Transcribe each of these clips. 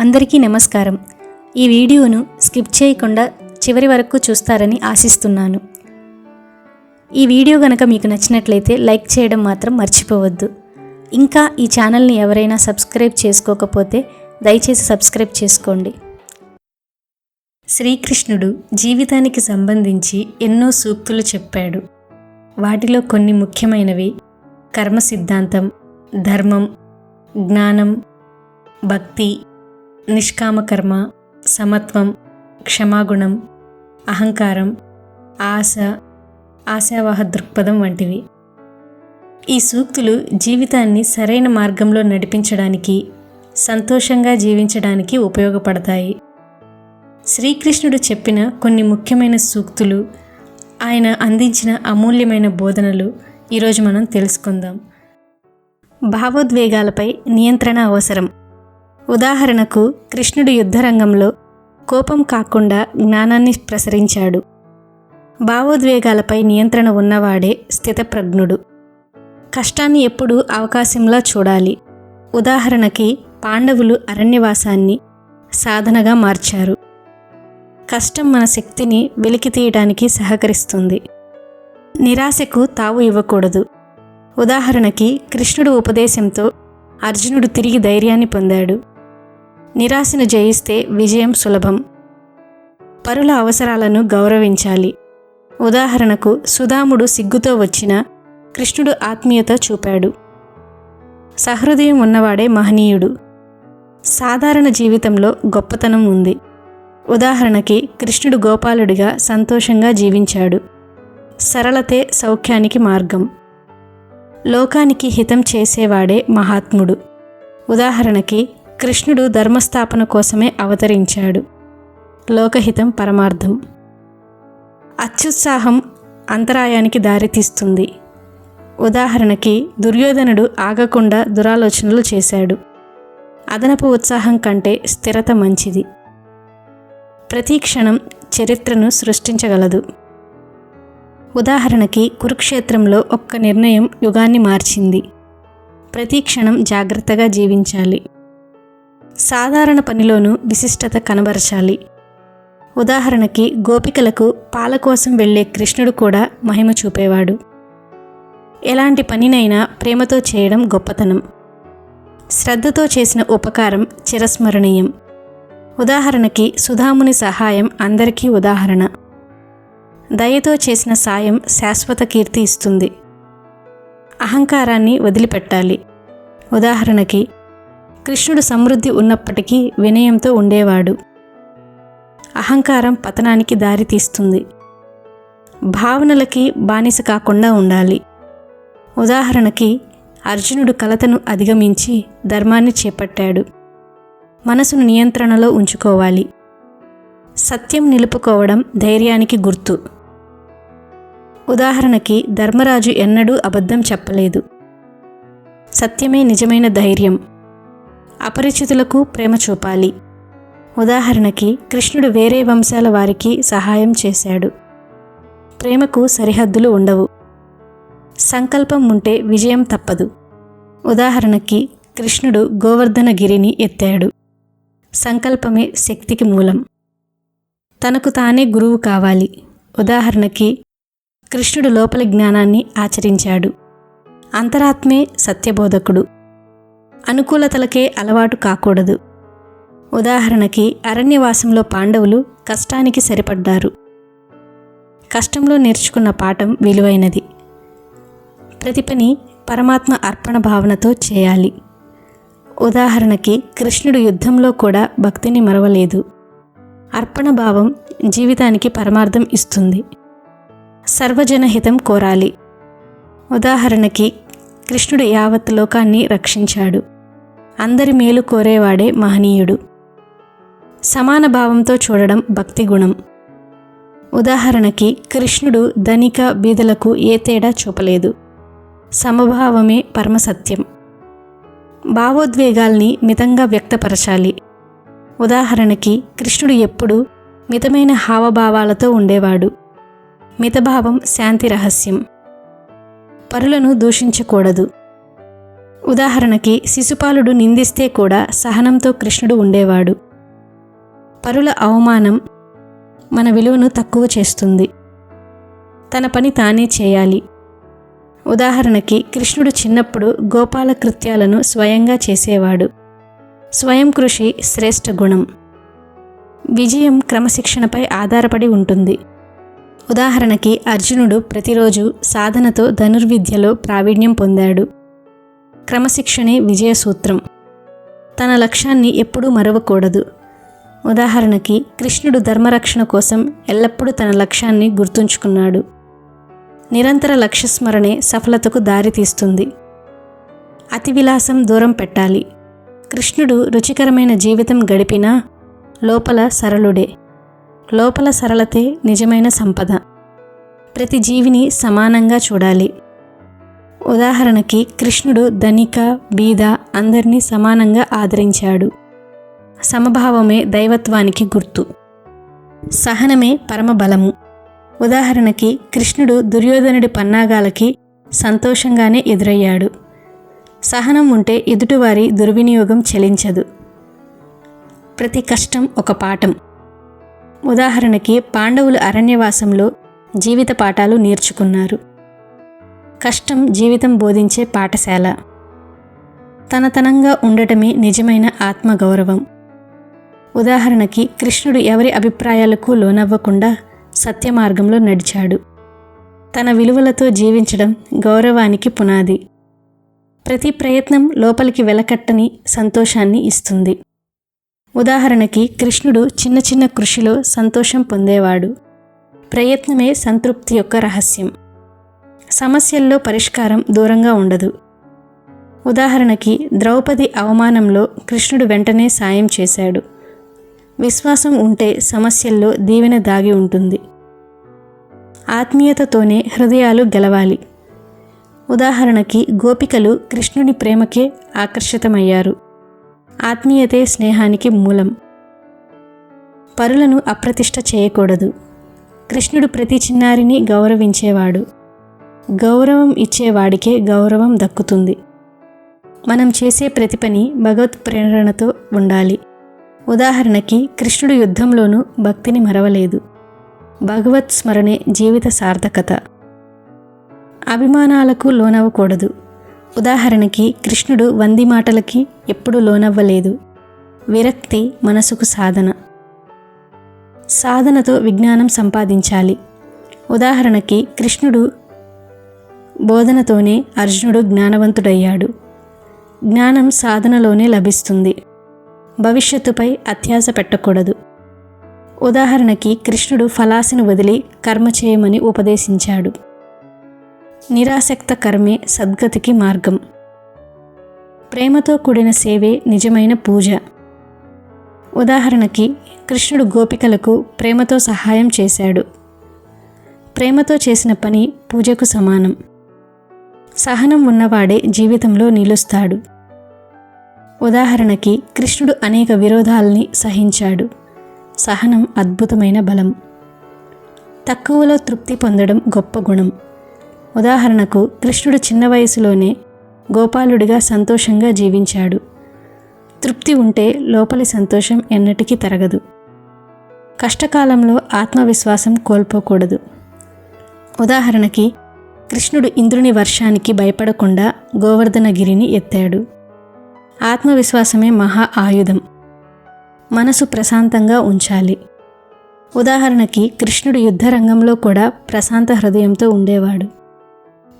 అందరికీ నమస్కారం. ఈ వీడియోను స్కిప్ చేయకుండా చివరి వరకు చూస్తారని ఆశిస్తున్నాను. ఈ వీడియో గనక మీకు నచ్చినట్లయితే లైక్ చేయడం మాత్రం మర్చిపోవద్దు. ఇంకా ఈ ఛానల్ని ఎవరైనా సబ్స్క్రైబ్ చేసుకోకపోతే దయచేసి సబ్స్క్రైబ్ చేసుకోండి. శ్రీకృష్ణుడు జీవితానికి సంబంధించి ఎన్నో సూక్తులు చెప్పాడు. వాటిలో కొన్ని ముఖ్యమైనవి కర్మ సిద్ధాంతం, ధర్మం, జ్ఞానం, భక్తి, నిష్కామకర్మ, సమత్వం, క్షమాగుణం, అహంకారం, ఆశావహ దృక్పథం వంటివి. ఈ సూక్తులు జీవితాన్ని సరైన మార్గంలో నడిపించడానికి, సంతోషంగా జీవించడానికి ఉపయోగపడతాయి. శ్రీకృష్ణుడు చెప్పిన కొన్ని ముఖ్యమైన సూక్తులు, ఆయన అందించిన అమూల్యమైన బోధనలు ఈరోజు మనం తెలుసుకుందాం. భావోద్వేగాలపై నియంత్రణ అవసరం. ఉదాహరణకు, కృష్ణుడు యుద్ధరంగంలో కోపం కాకుండా జ్ఞానాన్ని ప్రసరించాడు. భావోద్వేగాలపై నియంత్రణ ఉన్నవాడే స్థితప్రజ్ఞుడు. కష్టాన్ని ఎప్పుడూ అవకాశంలా చూడాలి. ఉదాహరణకి, పాండవులు అరణ్యవాసాన్ని సాధనగా మార్చారు. కష్టం మన శక్తిని వెలికితీయడానికి సహకరిస్తుంది. నిరాశకు తావు ఇవ్వకూడదు. ఉదాహరణకి, కృష్ణుడు ఉపదేశంతో అర్జునుడు తిరిగి ధైర్యాన్ని పొందాడు. నిరాశను జయిస్తే విజయం సులభం. పరుల అవసరాలను గౌరవించాలి. ఉదాహరణకు, సుధాముడు సిగ్గుతో వచ్చిన కృష్ణుడు ఆత్మీయత చూపాడు. సహృదయం ఉన్నవాడే మహనీయుడు. సాధారణ జీవితంలో గొప్పతనం ఉంది. ఉదాహరణకి, కృష్ణుడు గోపాలుడిగా సంతోషంగా జీవించాడు. సరళతే సౌఖ్యానికి మార్గం. లోకానికి హితం చేసేవాడే మహాత్ముడు. ఉదాహరణకి, కృష్ణుడు ధర్మస్థాపన కోసమే అవతరించాడు. లోకహితం పరమార్థం. అత్యుత్సాహం అంతరాయానికి దారితీస్తుంది. ఉదాహరణకి, దుర్యోధనుడు ఆగకుండా దురాలోచనలు చేశాడు. అదనపు ఉత్సాహం కంటే స్థిరత మంచిది. ప్రతి క్షణం చరిత్రను సృష్టించగలదు. ఉదాహరణకి, కురుక్షేత్రంలో ఒక్క నిర్ణయం యుగాన్ని మార్చింది. ప్రతి క్షణం జాగ్రత్తగా జీవించాలి. సాధారణ పనిలోనూ విశిష్టత కనబరచాలి. ఉదాహరణకి, గోపికలకు పాల కోసం వెళ్ళే కృష్ణుడు కూడా మహిమ చూపేవాడు. ఎలాంటి పనినైనా ప్రేమతో చేయడం గొప్పతనం. శ్రద్ధతో చేసిన ఉపకారం చిరస్మరణీయం. ఉదాహరణకి, సుధాముని సహాయం అందరికీ ఉదాహరణ. దయతో చేసిన సాయం శాశ్వత కీర్తి ఇస్తుంది. అహంకారాన్ని వదిలిపెట్టాలి. ఉదాహరణకి, కృష్ణుడు సమృద్ధి ఉన్నప్పటికీ వినయంతో ఉండేవాడు. అహంకారం పతనానికి దారితీస్తుంది. భావనలకి బానిస కాకుండా ఉండాలి. ఉదాహరణకి, అర్జునుడు కలతను అధిగమించి ధర్మాన్ని చేపట్టాడు. మనసును నియంత్రణలో ఉంచుకోవాలి. సత్యం నిలుపుకోవడం ధైర్యానికి గుర్తు. ఉదాహరణకి, ధర్మరాజు ఎన్నడూ అబద్ధం చెప్పలేదు. సత్యమే నిజమైన ధైర్యం. అపరిచితులకు ప్రేమ చూపాలి. ఉదాహరణకి, కృష్ణుడు వేరే వంశాల వారికి సహాయం చేశాడు. ప్రేమకు సరిహద్దులు ఉండవు. సంకల్పం ఉంటే విజయం తప్పదు. ఉదాహరణకి, కృష్ణుడు గోవర్ధనగిరిని ఎత్తాడు. సంకల్పమే శక్తికి మూలం. తనకు తానే గురువు కావాలి. ఉదాహరణకి, కృష్ణుడు లోపలి జ్ఞానాన్ని ఆచరించాడు. అంతరాత్మే సత్యబోధకుడు. అనుకూలతలకే అలవాటు కాకూడదు. ఉదాహరణకి, అరణ్యవాసంలో పాండవులు కష్టానికి సరిపడ్డారు. కష్టంలో నేర్చుకున్న పాఠం విలువైనది. ప్రతి పని పరమాత్మ అర్పణ భావనతో చేయాలి. ఉదాహరణకి, కృష్ణుడు యుద్ధంలో కూడా భక్తిని మరవలేదు. అర్పణ భావం జీవితానికి పరమార్థం ఇస్తుంది. సర్వజనహితం కోరాలి. ఉదాహరణకి, కృష్ణుడు యావత్ లోకాన్ని రక్షించాడు. అందరి మేలు కోరేవాడే మహనీయుడు. సమాన భావంతో చూడడం భక్తి గుణం. ఉదాహరణకి, కృష్ణుడు ధనిక బీదలకు ఏ తేడా చూపలేదు. సమభావమే పరమసత్యం. భావోద్వేగాల్ని మితంగా వ్యక్తపరచాలి. ఉదాహరణకి, కృష్ణుడు ఎప్పుడూ మితమైన హావభావాలతో ఉండేవాడు. మితభావం శాంతి రహస్యం. పరులను దూషించకూడదు. ఉదాహరణకి శిశుపాలుడు నిందిస్తే కూడా సహనంతో కృష్ణుడు ఉండేవాడు. పరుల అవమానం మన విలువను తక్కువ చేస్తుంది. తన పని తానే చేయాలి. ఉదాహరణకి కృష్ణుడు చిన్నప్పుడు గోపాల కృత్యాలను స్వయంగా చేసేవాడు. స్వయం కృషి శ్రేష్ఠ గుణం. విజయం క్రమశిక్షణపై ఆధారపడి ఉంటుంది. ఉదాహరణకి అర్జునుడు ప్రతిరోజు సాధనతో ధనుర్విద్యలో ప్రావీణ్యం పొందాడు. క్రమశిక్షణే విజయ సూత్రం. తన లక్ష్యాన్ని ఎప్పుడూ మరవకూడదు. ఉదాహరణకి కృష్ణుడు ధర్మరక్షణ కోసం ఎల్లప్పుడూ తన లక్ష్యాన్ని గుర్తుంచుకున్నాడు. నిరంతర లక్ష్యస్మరణే సఫలతకు దారితీస్తుంది. అతి విలాసం దూరం పెట్టాలి. కృష్ణుడు రుచికరమైన జీవితం గడిపినా లోపల సరళుడే. లోపల సరళతే నిజమైన సంపద. ప్రతి జీవిని సమానంగా చూడాలి. ఉదాహరణకి కృష్ణుడు ధనిక బీద అందరినీ సమానంగా ఆదరించాడు. సమభావమే దైవత్వానికి గుర్తు. సహనమే పరమబలము. ఉదాహరణకి కృష్ణుడు దుర్యోధనుడి పన్నాగాలకి సంతోషంగానే ఎదురయ్యాడు. సహనం ఉంటే ఎదుటివారి దుర్వినియోగం చెలించదు. ప్రతి కష్టం ఒక పాఠం. ఉదాహరణకి పాండవులు అరణ్యవాసంలో జీవిత పాఠాలు నేర్చుకున్నారు. కష్టం జీవితం బోధించే పాఠశాల. తనతనంగా ఉండటమే నిజమైన ఆత్మగౌరవం. ఉదాహరణకి కృష్ణుడు ఎవరి అభిప్రాయాలకు లోనవ్వకుండా సత్య మార్గంలో నడిచాడు. తన విలువలతో జీవించడం గౌరవానికి పునాది. ప్రతి ప్రయత్నం లోపలికి వెలకట్టని సంతోషాన్ని ఇస్తుంది. ఉదాహరణకి కృష్ణుడు చిన్న చిన్న కృషిలో సంతోషం పొందేవాడు. ప్రయత్నమే సంతృప్తి యొక్క రహస్యం. సమస్యల్లో పరిష్కారం దూరంగా ఉండదు. ఉదాహరణకి ద్రౌపది అవమానంలో కృష్ణుడు వెంటనే సాయం చేశాడు. విశ్వాసం ఉంటే సమస్యల్లో దీవెన దాగి ఉంటుంది. ఆత్మీయతతోనే హృదయాలు గెలవాలి. ఉదాహరణకి గోపికలు కృష్ణుని ప్రేమకే ఆకర్షితమయ్యారు. ఆత్మీయతే స్నేహానికి మూలం. పరులను అప్రతిష్ట చేయకూడదు. కృష్ణుడు ప్రతి చిన్నారిని గౌరవించేవాడు. గౌరవం ఇచ్చేవాడికే గౌరవం దక్కుతుంది. మనం చేసే ప్రతి పని భగవత్ ప్రేరణతో ఉండాలి. ఉదాహరణకి కృష్ణుడు యుద్ధంలోనూ భక్తిని మరవలేదు. భగవత్ స్మరణే జీవిత సార్థకత. అభిమానాలకు లోనవ్వకూడదు. ఉదాహరణకి కృష్ణుడు వంది మాటలకి ఎప్పుడూ లోనవ్వలేదు. విరక్తి మనసుకు సాధన. సాధనతో విజ్ఞానం సంపాదించాలి. ఉదాహరణకి కృష్ణుడు బోధనతోనే అర్జునుడు జ్ఞానవంతుడయ్యాడు. జ్ఞానం సాధనలోనే లభిస్తుంది. భవిష్యత్తుపై అత్యాశ పెట్టకూడదు. ఉదాహరణకి కృష్ణుడు ఫలాసిని వదిలి కర్మ చేయమని ఉపదేశించాడు. నిరాసక్త కర్మే సద్గతికి మార్గం. ప్రేమతో కూడిన సేవే నిజమైన పూజ. ఉదాహరణకి కృష్ణుడు గోపికలకు ప్రేమతో సహాయం చేశాడు. ప్రేమతో చేసిన పని పూజకు సమానం. సహనం ఉన్నవాడే జీవితంలో నిలుస్తాడు. ఉదాహరణకి కృష్ణుడు అనేక విరోధాలని సహించాడు. సహనం అద్భుతమైన బలం. తక్కువలో తృప్తి పొందడం గొప్ప గుణం. ఉదాహరణకు కృష్ణుడు చిన్న వయసులోనే గోపాలుడిగా సంతోషంగా జీవించాడు. తృప్తి ఉంటే లోపలి సంతోషం ఎన్నటికీ తరగదు. కష్టకాలంలో ఆత్మవిశ్వాసం కోల్పోకూడదు. ఉదాహరణకి కృష్ణుడు ఇంద్రుని వర్షానికి భయపడకుండా గోవర్ధనగిరిని ఎత్తాడు. ఆత్మవిశ్వాసమే మహా ఆయుధం. మనసు ప్రశాంతంగా ఉంచాలి. ఉదాహరణకి కృష్ణుడు యుద్ధరంగంలో కూడా ప్రశాంత హృదయంతో ఉండేవాడు.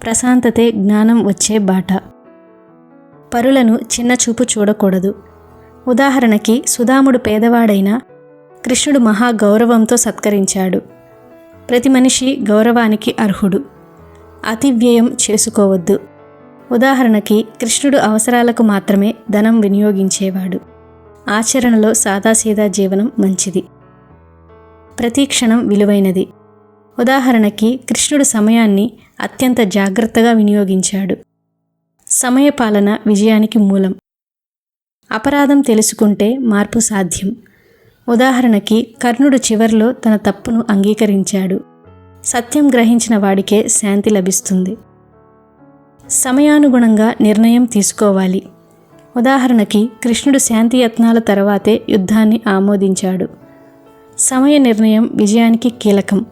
ప్రశాంతతే జ్ఞానం వచ్చే బాట. పరులను చిన్నచూపు చూడకూడదు. ఉదాహరణకి సుధాముడు పేదవాడైనా కృష్ణుడు మహా గౌరవంతో సత్కరించాడు. ప్రతి మనిషి గౌరవానికి అర్హుడు. అతి వ్యయం చేసుకోవద్దు. ఉదాహరణకి కృష్ణుడు అవసరాలకు మాత్రమే ధనం వినియోగించేవాడు. ఆచరణలో సాదాసీదా జీవనం మంచిది. ప్రతి క్షణం విలువైనది. ఉదాహరణకి కృష్ణుడు సమయాన్ని అత్యంత జాగ్రత్తగా వినియోగించాడు. సమయపాలన విజయానికి మూలం. అపరాధం తెలుసుకుంటే మార్పు సాధ్యం. ఉదాహరణకి కర్ణుడు చివర్లో తన తప్పును అంగీకరించాడు. సత్యం గ్రహించిన వాడికే శాంతి లభిస్తుంది. సమయానుగుణంగా నిర్ణయం తీసుకోవాలి. ఉదాహరణకి కృష్ణుడు శాంతి యత్నాల తర్వాతే యుద్ధాన్ని ఆమోదించాడు. సమయ నిర్ణయం విజయానికి కీలకం.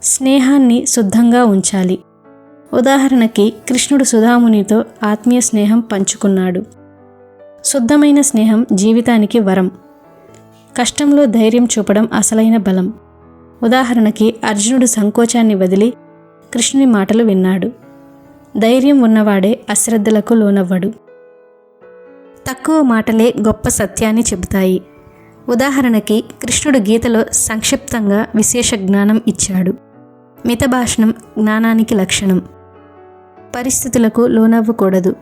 స్నేహాన్ని శుద్ధంగా ఉంచాలి. ఉదాహరణకి కృష్ణుడు సుధామునితో ఆత్మీయ స్నేహం పంచుకున్నాడు. శుద్ధమైన స్నేహం జీవితానికి వరం. కష్టంలో ధైర్యం చూపడం అసలైన బలం. ఉదాహరణకి అర్జునుడు సంకోచాన్ని వదిలి కృష్ణుని మాటలు విన్నాడు. ధైర్యం ఉన్నవాడే అశ్రద్ధలకు లోనవ్వడు. తక్కువ మాటలే గొప్ప సత్యాన్ని చెబుతాయి. ఉదాహరణకి కృష్ణుడు గీతలో సంక్షిప్తంగా విశేష జ్ఞానం ఇచ్చాడు. మితభాషణం జ్ఞానానికి లక్షణం. పరిస్థితులకు లోనవ్వకూడదు.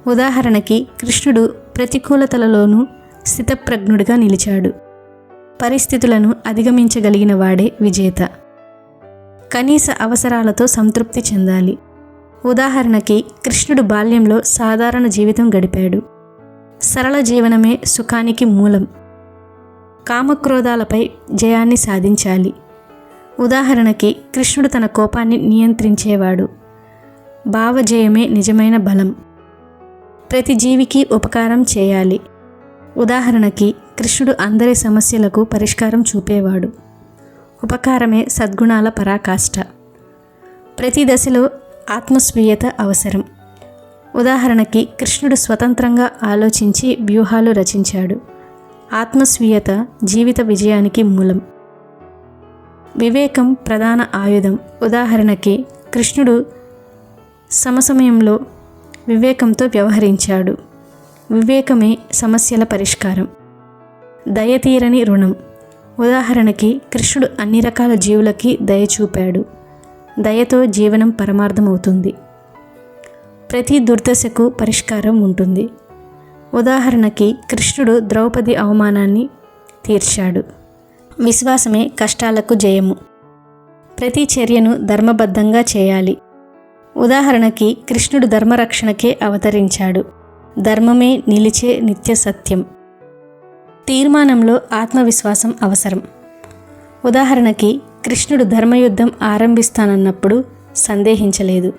ఉదాహరణకి కృష్ణుడు ప్రతికూలతలలోనూ స్థితప్రజ్ఞుడిగా నిలిచాడు. పరిస్థితులను అధిగమించగలిగిన వాడే విజేత. కనీస అవసరాలతో సంతృప్తి చెందాలి. ఉదాహరణకి కృష్ణుడు బాల్యంలో సాధారణ జీవితం గడిపాడు. సరళ జీవనమే సుఖానికి మూలం. కామక్రోధాలపై జయాన్ని సాధించాలి. ఉదాహరణకి కృష్ణుడు తన కోపాన్ని నియంత్రించేవాడు. భావజయమే నిజమైన బలం. ప్రతి జీవికి ఉపకారం చేయాలి. ఉదాహరణకి కృష్ణుడు అందరి సమస్యలకు పరిష్కారం చూపేవాడు. ఉపకారమే సద్గుణాల పరాకాష్ట. ప్రతి దశలో ఆత్మస్వీయత అవసరం. ఉదాహరణకి కృష్ణుడు స్వతంత్రంగా ఆలోచించి వ్యూహాలు రచించాడు. ఆత్మస్వీయత జీవిత విజయానికి మూలం. వివేకం ప్రధాన ఆయుధం. ఉదాహరణకి కృష్ణుడు సమసమయంలో వివేకంతో వ్యవహరించాడు. వివేకమే సమస్యల పరిష్కారం. దయతీరని రుణం. ఉదాహరణకి కృష్ణుడు అన్ని రకాల జీవులకి దయ చూపాడు. దయతో జీవనం పరమార్థమవుతుంది. ప్రతి దుర్దశకు పరిష్కారం ఉంటుంది. ఉదాహరణకి కృష్ణుడు ద్రౌపది అవమానాన్ని తీర్చాడు. విశ్వాసమే కష్టాలకు జయము. ప్రతి చర్యను ధర్మబద్ధంగా చేయాలి. ఉదాహరణకి కృష్ణుడు ధర్మరక్షణకే అవతరించాడు. ధర్మమే నిలిచే నిత్య సత్యం. తీర్మానంలో ఆత్మవిశ్వాసం అవసరం. ఉదాహరణకి కృష్ణుడు ధర్మయుద్ధం ఆరంభిస్తానన్నప్పుడు సందేహించలేదు.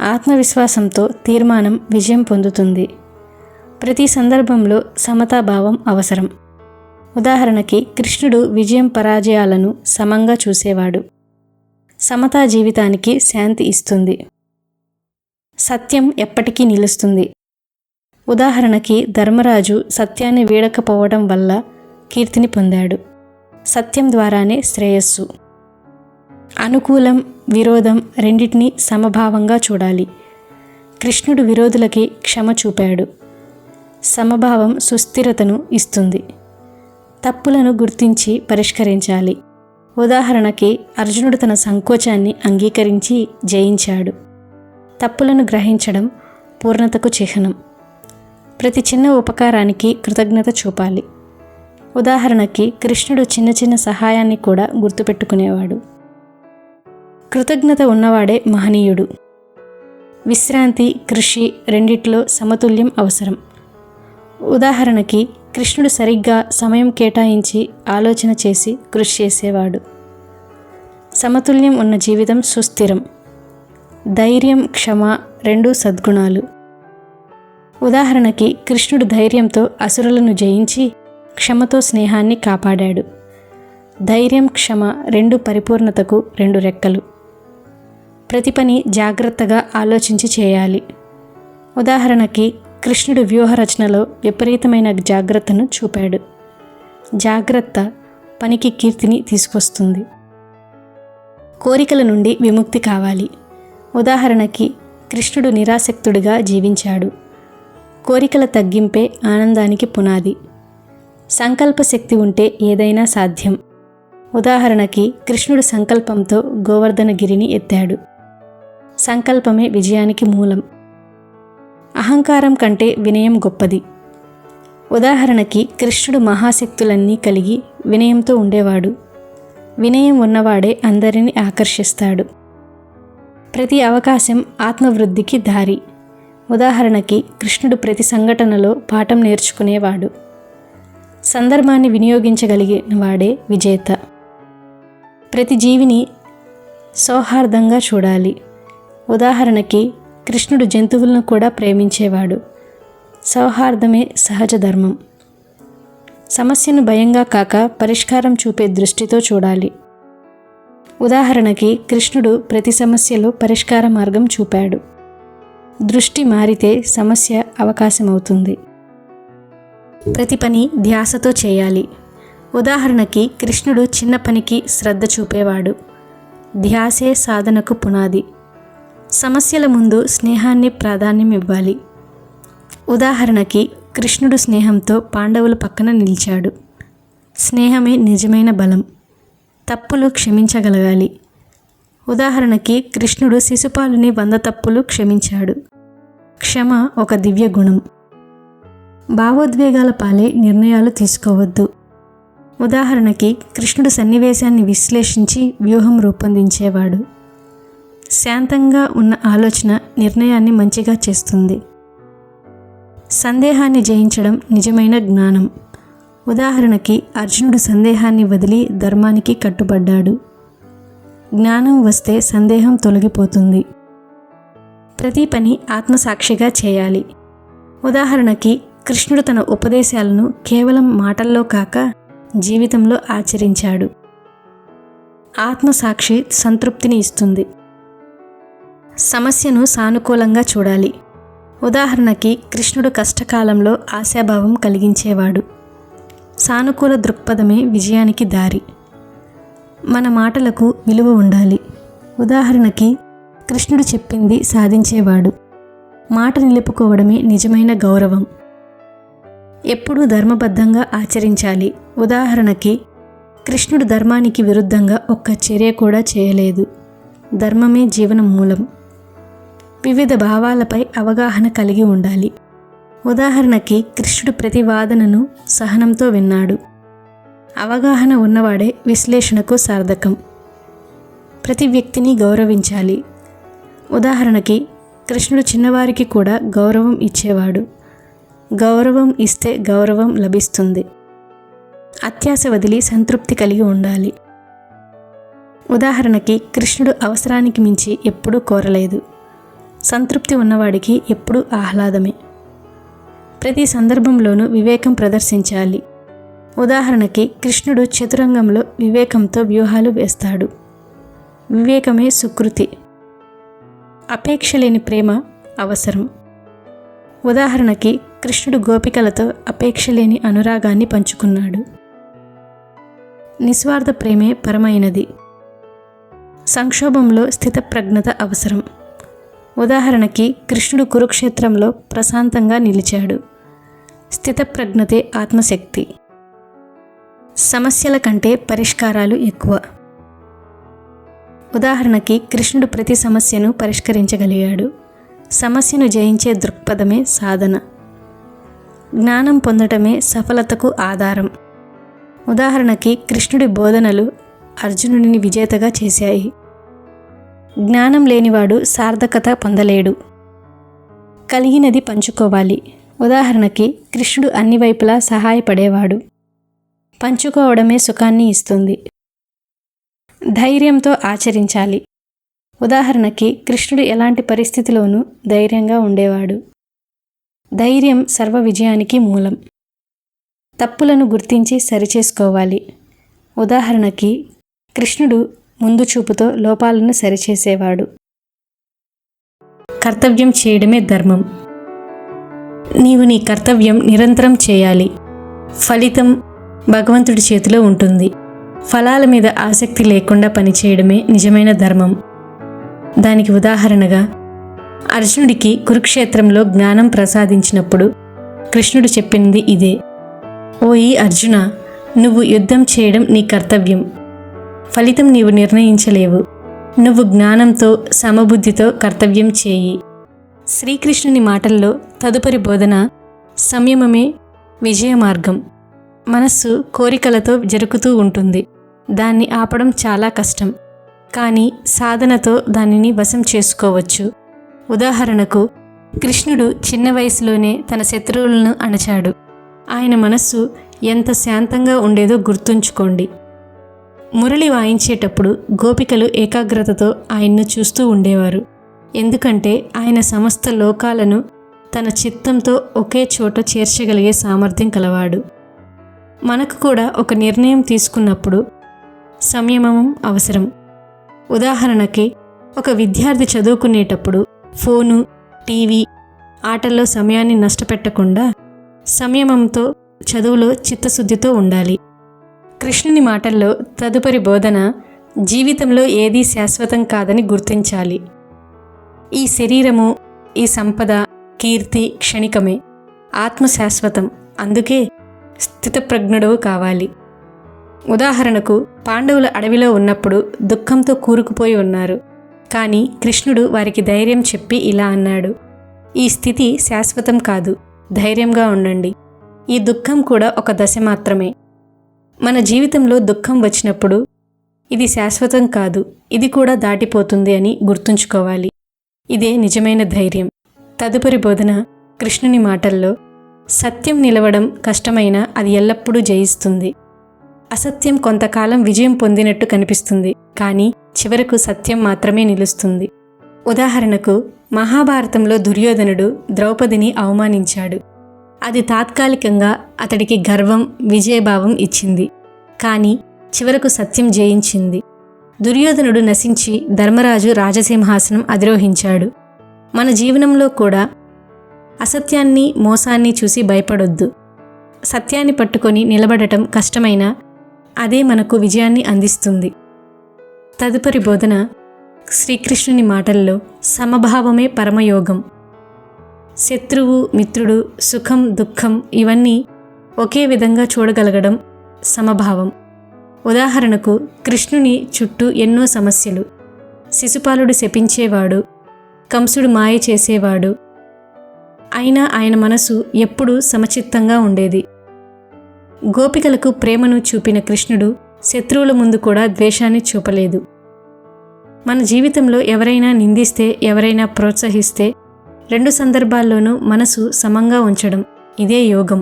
ఆత్మవిశ్వాసంతో తీర్మానం విజయం పొందుతుంది. ప్రతి సందర్భంలో సమతాభావం అవసరం. ఉదాహరణకి కృష్ణుడు విజయం పరాజయాలను సమంగా చూసేవాడు. సమతా జీవితానికి శాంతి ఇస్తుంది. సత్యం ఎప్పటికీ నిలుస్తుంది. ఉదాహరణకి ధర్మరాజు సత్యాన్ని వీడకపోవడం వల్ల కీర్తిని పొందాడు. సత్యం ద్వారానే శ్రేయస్సు. అనుకూలం, విరోధం రెండింటినీ సమభావంగా చూడాలి. కృష్ణుడు విరోధులకి క్షమ చూపాడు. సమభావం సుస్థిరతను ఇస్తుంది. తప్పులను గుర్తించి పరిష్కరించాలి. ఉదాహరణకి అర్జునుడు తన సంకోచాన్ని అంగీకరించి జయించాడు. తప్పులను గ్రహించడం పూర్ణతకు చిహ్నం. ప్రతి చిన్న ఉపకారానికి కృతజ్ఞత చూపాలి. ఉదాహరణకి కృష్ణుడు చిన్న చిన్న సహాయాన్ని కూడా గుర్తుపెట్టుకునేవాడు. కృతజ్ఞత ఉన్నవాడే మహనీయుడు. విశ్రాంతి, కృషి రెండిట్లో సమతుల్యం అవసరం. ఉదాహరణకి కృష్ణుడు సరిగ్గా సమయం కేటాయించి ఆలోచన చేసి కృషి చేసేవాడు. సమతుల్యం ఉన్న జీవితం సుస్థిరం. ధైర్యం, క్షమ రెండూ సద్గుణాలు. ఉదాహరణకి కృష్ణుడు ధైర్యంతో అసురులను జయించి క్షమతో స్నేహాన్ని కాపాడాడు. ధైర్యం, క్షమ రెండు పరిపూర్ణతకు రెండు రెక్కలు. ప్రతి పని జాగ్రత్తగా ఆలోచించి చేయాలి. ఉదాహరణకి కృష్ణుడు వ్యూహ రచనలో విపరీతమైన జాగ్రత్తను చూపాడు. జాగ్రత్త పనికి కీర్తిని తీసుకొస్తుంది. కోరికల నుండి విముక్తి కావాలి. ఉదాహరణకి కృష్ణుడు నిరాసక్తుడిగా జీవించాడు. కోరికల తగ్గింపే ఆనందానికి పునాది. సంకల్ప శక్తి ఉంటే ఏదైనా సాధ్యం. ఉదాహరణకి కృష్ణుడు సంకల్పంతో గోవర్ధనగిరిని ఎత్తాడు. సంకల్పమే విజయానికి మూలం. అహంకారం కంటే వినయం గొప్పది. ఉదాహరణకి కృష్ణుడు మహాశక్తులన్నీ కలిగి వినయంతో ఉండేవాడు. వినయం ఉన్నవాడే అందరినీ ఆకర్షిస్తాడు. ప్రతి అవకాశం ఆత్మవృద్ధికి దారి. ఉదాహరణకి కృష్ణుడు ప్రతి సంఘటనలో పాఠం నేర్చుకునేవాడు. సందర్భాన్ని వినియోగించగలిగిన వాడే విజేత. ప్రతి జీవిని సౌహార్దంగా చూడాలి. ఉదాహరణకి కృష్ణుడు జంతువులను కూడా ప్రేమించేవాడు. సౌహార్దమే సహజ ధర్మం. సమస్యను భయంగా కాక పరిష్కారం చూపే దృష్టితో చూడాలి. ఉదాహరణకి కృష్ణుడు ప్రతి సమస్యలో పరిష్కార మార్గం చూపాడు. దృష్టి మారితే సమస్య అవకాశమవుతుంది. ప్రతి పని ధ్యాసతో చేయాలి. ఉదాహరణకి కృష్ణుడు చిన్న పనికి శ్రద్ధ చూపేవాడు. ధ్యాసే సాధనకు పునాది. సమస్యల ముందు స్నేహాన్ని ప్రాధాన్యం ఇవ్వాలి. ఉదాహరణకి కృష్ణుడు స్నేహంతో పాండవుల పక్కన నిలిచాడు. స్నేహమే నిజమైన బలం. తప్పులు క్షమించగలగాలి. ఉదాహరణకి కృష్ణుడు శిశుపాలుని 100 తప్పులు క్షమించాడు. క్షమ ఒక దివ్య గుణం. భావోద్వేగాల పాలే నిర్ణయాలు తీసుకోవద్దు. ఉదాహరణకి కృష్ణుడు సన్నివేశాన్ని విశ్లేషించి వ్యూహం రూపొందించేవాడు. శాంతంగా ఉన్న ఆలోచన నిర్ణయాన్ని మంచిగా చేస్తుంది. సందేహాన్ని జయించడం నిజమైన జ్ఞానం. ఉదాహరణకి అర్జునుడు సందేహాన్ని వదిలి ధర్మానికి కట్టుబడ్డాడు. జ్ఞానం వస్తే సందేహం తొలగిపోతుంది. ప్రతి పని ఆత్మసాక్షిగా చేయాలి. ఉదాహరణకి కృష్ణుడు తన ఉపదేశాలను కేవలం మాటల్లో కాక జీవితంలో ఆచరించాడు. ఆత్మసాక్షి సంతృప్తిని ఇస్తుంది. సమస్యను సానుకూలంగా చూడాలి. ఉదాహరణకి కృష్ణుడు కష్టకాలంలో ఆశాభావం కలిగించేవాడు. సానుకూల దృక్పథమే విజయానికి దారి. మన మాటలకు విలువ ఉండాలి. ఉదాహరణకి కృష్ణుడు చెప్పింది సాధించేవాడు. మాట నిలుపుకోవడమే నిజమైన గౌరవం. ఎప్పుడూ ధర్మబద్ధంగా ఆచరించాలి. ఉదాహరణకి కృష్ణుడు ధర్మానికి విరుద్ధంగా ఒక్క చర్య కూడా చేయలేదు. ధర్మమే జీవన మూలం. వివిధ భావాలపై అవగాహన కలిగి ఉండాలి. ఉదాహరణకి కృష్ణుడు ప్రతి వాదనను సహనంతో విన్నాడు. అవగాహన ఉన్నవాడే విశ్లేషణకు సార్థకం. ప్రతి వ్యక్తిని గౌరవించాలి. ఉదాహరణకి కృష్ణుడు చిన్నవారికి కూడా గౌరవం ఇచ్చేవాడు. గౌరవం ఇస్తే గౌరవం లభిస్తుంది. అత్యాశ వదిలి సంతృప్తి కలిగి ఉండాలి. ఉదాహరణకి కృష్ణుడు అవసరానికి మించి ఎప్పుడూ కోరలేదు. సంతృప్తి ఉన్నవాడికి ఎప్పుడూ ఆహ్లాదమే. ప్రతి సందర్భంలోనూ వివేకం ప్రదర్శించాలి. ఉదాహరణకి కృష్ణుడు చతురంగంలో వివేకంతో వ్యూహాలు వేస్తాడు. వివేకమే సుకృతి. అపేక్ష లేని ప్రేమ అవసరం. ఉదాహరణకి కృష్ణుడు గోపికలతో అపేక్ష లేని అనురాగాన్ని పంచుకున్నాడు. నిస్వార్థ ప్రేమే పరమైనది. సంక్షోభంలో స్థితప్రజ్ఞత అవసరం. ఉదాహరణకి కృష్ణుడు కురుక్షేత్రంలో ప్రశాంతంగా నిలిచాడు. స్థితప్రజ్ఞతే ఆత్మశక్తి. సమస్యల కంటే పరిష్కారాలు ఎక్కువ. ఉదాహరణకి కృష్ణుడు ప్రతి సమస్యను పరిష్కరించగలిగాడు. సమస్యను జయించే దృక్పథమే సాధన. జ్ఞానం పొందటమే సఫలతకు ఆధారం. ఉదాహరణకి కృష్ణుడి బోధనలు అర్జునుడిని విజేతగా చేశాయి. జ్ఞానం లేనివాడు సార్థకత పొందలేడు. కలిగినది పంచుకోవాలి. ఉదాహరణకి కృష్ణుడు అన్ని వైపులా సహాయపడేవాడు. పంచుకోవడమే సుఖాన్ని ఇస్తుంది. ధైర్యంతో ఆచరించాలి. ఉదాహరణకి కృష్ణుడు ఎలాంటి పరిస్థితిలోనూ ధైర్యంగా ఉండేవాడు. ధైర్యం సర్వ విజయానికి మూలం. తప్పులను గుర్తించి సరిచేసుకోవాలి. ఉదాహరణకి కృష్ణుడు ముందు చూపుతో లోపాలను సరిచేసేవాడు. కర్తవ్యం చేయడమే ధర్మం. నీవు నీ కర్తవ్యం నిరంతరం చేయాలి. ఫలితం భగవంతుడి చేతిలో ఉంటుంది. ఫలాల మీద ఆసక్తి లేకుండా పనిచేయడమే నిజమైన ధర్మం. దానికి ఉదాహరణగా అర్జునుడికి కురుక్షేత్రంలో జ్ఞానం ప్రసాదించినప్పుడు కృష్ణుడు చెప్పింది ఇదే. ఓయి అర్జున, నువ్వు యుద్ధం చేయడం నీ కర్తవ్యం. ఫలితం నీవు నిర్ణయించలేవు. నువ్వు జ్ఞానంతో సమబుద్ధితో కర్తవ్యం చేయి. శ్రీకృష్ణుని మాటల్లో తదుపరి బోధన సంయమమే విజయ మార్గం. మనస్సు కోరికలతో జరుకుతూ ఉంటుంది. దాన్ని ఆపడం చాలా కష్టం. కానీ సాధనతో దానిని వశం చేసుకోవచ్చు. ఉదాహరణకు కృష్ణుడు చిన్న వయసులోనే తన శత్రువులను అణచాడు. ఆయన మనస్సు ఎంత శాంతంగా ఉండేదో గుర్తుంచుకోండి. మురళి వాయించేటప్పుడు గోపికలు ఏకాగ్రతతో ఆయన్ను చూస్తూ ఉండేవారు. ఎందుకంటే ఆయన సమస్త లోకాలను తన చిత్తంతో ఒకే చోట చేర్చగలిగే సామర్థ్యం కలవాడు. మనకు కూడా ఒక నిర్ణయం తీసుకున్నప్పుడు సంయమనం అవసరం. ఉదాహరణకి, ఒక విద్యార్థి చదువుకునేటప్పుడు ఫోను, టీవీ, ఆటల్లో సమయాన్ని నష్టపెట్టకుండా సంయమంతో చదువులో చిత్తశుద్ధితో ఉండాలి. కృష్ణుని మాటల్లో తదుపరి బోధన, జీవితంలో ఏదీ శాశ్వతం కాదని గుర్తించాలి. ఈ శరీరము, ఈ సంపద, కీర్తి క్షణికమే. ఆత్మ శాశ్వతం. అందుకే స్థితప్రజ్ఞుడవు కావాలి. ఉదాహరణకు, పాండవులు అడవిలో ఉన్నప్పుడు దుఃఖంతో కూరుకుపోయి ఉన్నారు. కానీ కృష్ణుడు వారికి ధైర్యం చెప్పి ఇలా అన్నాడు, ఈ స్థితి శాశ్వతం కాదు, ధైర్యంగా ఉండండి. ఈ దుఃఖం కూడా ఒక దశ మాత్రమే. మన జీవితంలో దుఃఖం వచ్చినప్పుడు ఇది శాశ్వతం కాదు, ఇది కూడా దాటిపోతుంది అని గుర్తుంచుకోవాలి. ఇదే నిజమైన ధైర్యం. తదుపరి బోధన కృష్ణుని మాటల్లో, సత్యం నిలవడం కష్టమైనా అది ఎల్లప్పుడూ జయిస్తుంది. అసత్యం కొంతకాలం విజయం పొందినట్టు కనిపిస్తుంది, కానీ చివరకు సత్యం మాత్రమే నిలుస్తుంది. ఉదాహరణకు, మహాభారతంలో దుర్యోధనుడు ద్రౌపదిని అవమానించాడు. అది తాత్కాలికంగా అతడికి గర్వం, విజయభావం ఇచ్చింది. కానీ చివరకు సత్యం జయించింది. దుర్యోధనుడు నశించి ధర్మరాజు రాజసింహాసనం అధిరోహించాడు. మన జీవనంలో కూడా అసత్యాన్ని, మోసాన్ని చూసి భయపడొద్దు. సత్యాన్ని పట్టుకొని నిలబడటం కష్టమైనా అదే మనకు విజయాన్ని అందిస్తుంది. తదుపరి బోధన శ్రీకృష్ణుని మాటల్లో, సమభావమే పరమయోగం. శత్రువు, మిత్రుడు, సుఖం, దుఃఖం ఇవన్నీ ఒకే విధంగా చూడగలగడం సమభావం. ఉదాహరణకు, కృష్ణుని చుట్టూ ఎన్నో సమస్యలు. శిశుపాలుడు శపించేవాడు, కంసుడు మాయ చేసేవాడు. అయినా ఆయన మనసు ఎప్పుడూ సమచిత్తంగా ఉండేది. గోపికలకు ప్రేమను చూపిన కృష్ణుడు శత్రువుల ముందు కూడా ద్వేషాన్ని చూపలేదు. మన జీవితంలో ఎవరైనా నిందిస్తే, ఎవరైనా ప్రోత్సహిస్తే రెండు సందర్భాల్లోనూ మనసు సమంగా ఉంచడం, ఇదే యోగం.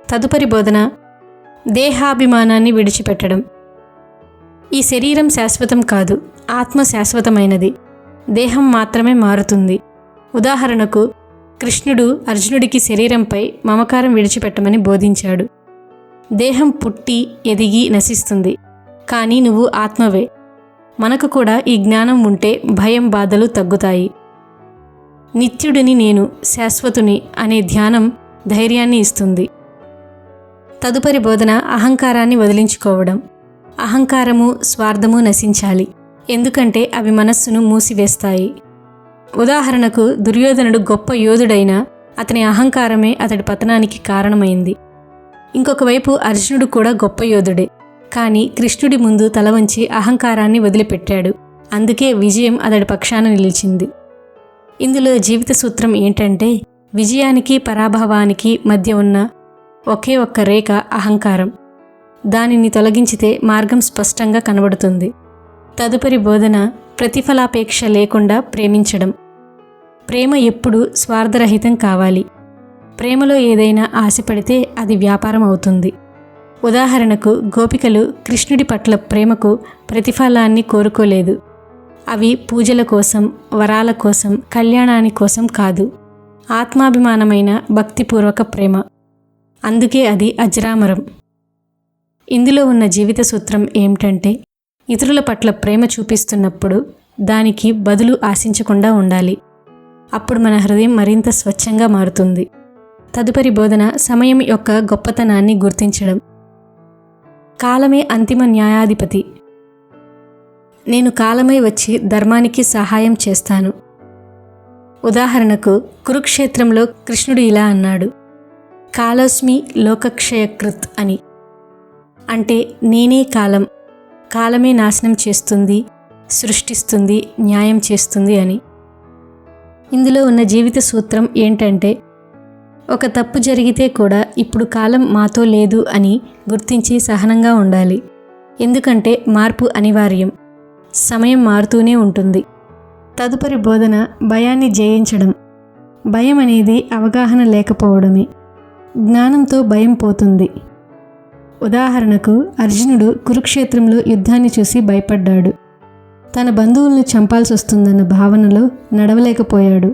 తదుపరి బోధన దేహాభిమానాన్ని విడిచిపెట్టడం. ఈ శరీరం శాశ్వతం కాదు, ఆత్మ శాశ్వతమైనది. దేహం మాత్రమే మారుతుంది. ఉదాహరణకు, కృష్ణుడు అర్జునుడికి శరీరంపై మమకారం విడిచిపెట్టమని బోధించాడు. దేహం పుట్టి, ఎదిగి నశిస్తుంది, కానీ నువ్వు ఆత్మవే. మనకు కూడా ఈ జ్ఞానం ఉంటే భయం, బాధలు తగ్గుతాయి. నిత్యుడిని నేను, శాశ్వతుని అనే ధ్యానం ధైర్యాన్ని ఇస్తుంది. తదుపరి బోధన అహంకారాన్ని వదిలించుకోవడం. అహంకారము, స్వార్థము నశించాలి, ఎందుకంటే అవి మనస్సును మూసివేస్తాయి. ఉదాహరణకు, దుర్యోధనుడు గొప్ప యోధుడైనా అతని అహంకారమే అతడి పతనానికి కారణమైంది. ఇంకొక వైపు అర్జునుడు కూడా గొప్ప యోధుడే, కానీ కృష్ణుడి ముందు తల వంచి అహంకారాన్ని వదిలిపెట్టాడు. అందుకే విజయం అతడి పక్షాన నిలిచింది. ఇందులో జీవిత సూత్రం ఏంటంటే, విజయానికి పరాభవానికి మధ్య ఉన్న ఒకే ఒక్క రేఖ అహంకారం. దానిని తొలగించితే మార్గం స్పష్టంగా కనబడుతుంది. తదుపరి బోధన ప్రతిఫలాపేక్ష లేకుండా ప్రేమించడం. ప్రేమ ఎప్పుడూ స్వార్థరహితం కావాలి. ప్రేమలో ఏదైనా ఆశపడితే అది వ్యాపారం అవుతుంది. ఉదాహరణకు, గోపికలు కృష్ణుడి పట్ల ప్రేమకు ప్రతిఫలాన్ని కోరుకోలేదు. అవి పూజల కోసం, వరాల కోసం, కళ్యాణాని కోసం కాదు, ఆత్మాభిమానమైన భక్తిపూర్వక ప్రేమ. అందుకే అది అజరామరం. ఇందులో ఉన్న జీవిత సూత్రం ఏమిటంటే, ఇతరుల పట్ల ప్రేమ చూపిస్తున్నప్పుడు దానికి బదులు ఆశించకుండా ఉండాలి. అప్పుడు మన హృదయం మరింత స్వచ్ఛంగా మారుతుంది. తదుపరి బోధన సమయం యొక్క గొప్పతనాన్ని గుర్తించడం. కాలమే అంతిమ న్యాయాధిపతి. నేను కాలమై వచ్చి ధర్మానికి సహాయం చేస్తాను. ఉదాహరణకు, కురుక్షేత్రంలో కృష్ణుడు ఇలా అన్నాడు, కాలోస్మి లోకక్షయకృత్ అని. అంటే నేనే కాలం, కాలమే నాశనం చేస్తుంది, సృష్టిస్తుంది, న్యాయం చేస్తుంది అని. ఇందులో ఉన్న జీవిత సూత్రం ఏంటంటే, ఒక తప్పు జరిగితే కూడా ఇప్పుడు కాలం మాతో లేదు అని గుర్తించి సహనంగా ఉండాలి. ఎందుకంటే మార్పు అనివార్యం, సమయం మారుతూనే ఉంటుంది. తదుపరి బోధన భయాన్ని జయించడం. భయం అనేది అవగాహన లేకపోవడమే. జ్ఞానంతో భయం పోతుంది. ఉదాహరణకు, అర్జునుడు కురుక్షేత్రంలో యుద్ధాన్ని చూసి భయపడ్డాడు. తన బంధువుల్ని చంపాల్సి వస్తుందన్న భావనలో నడవలేకపోయాడు.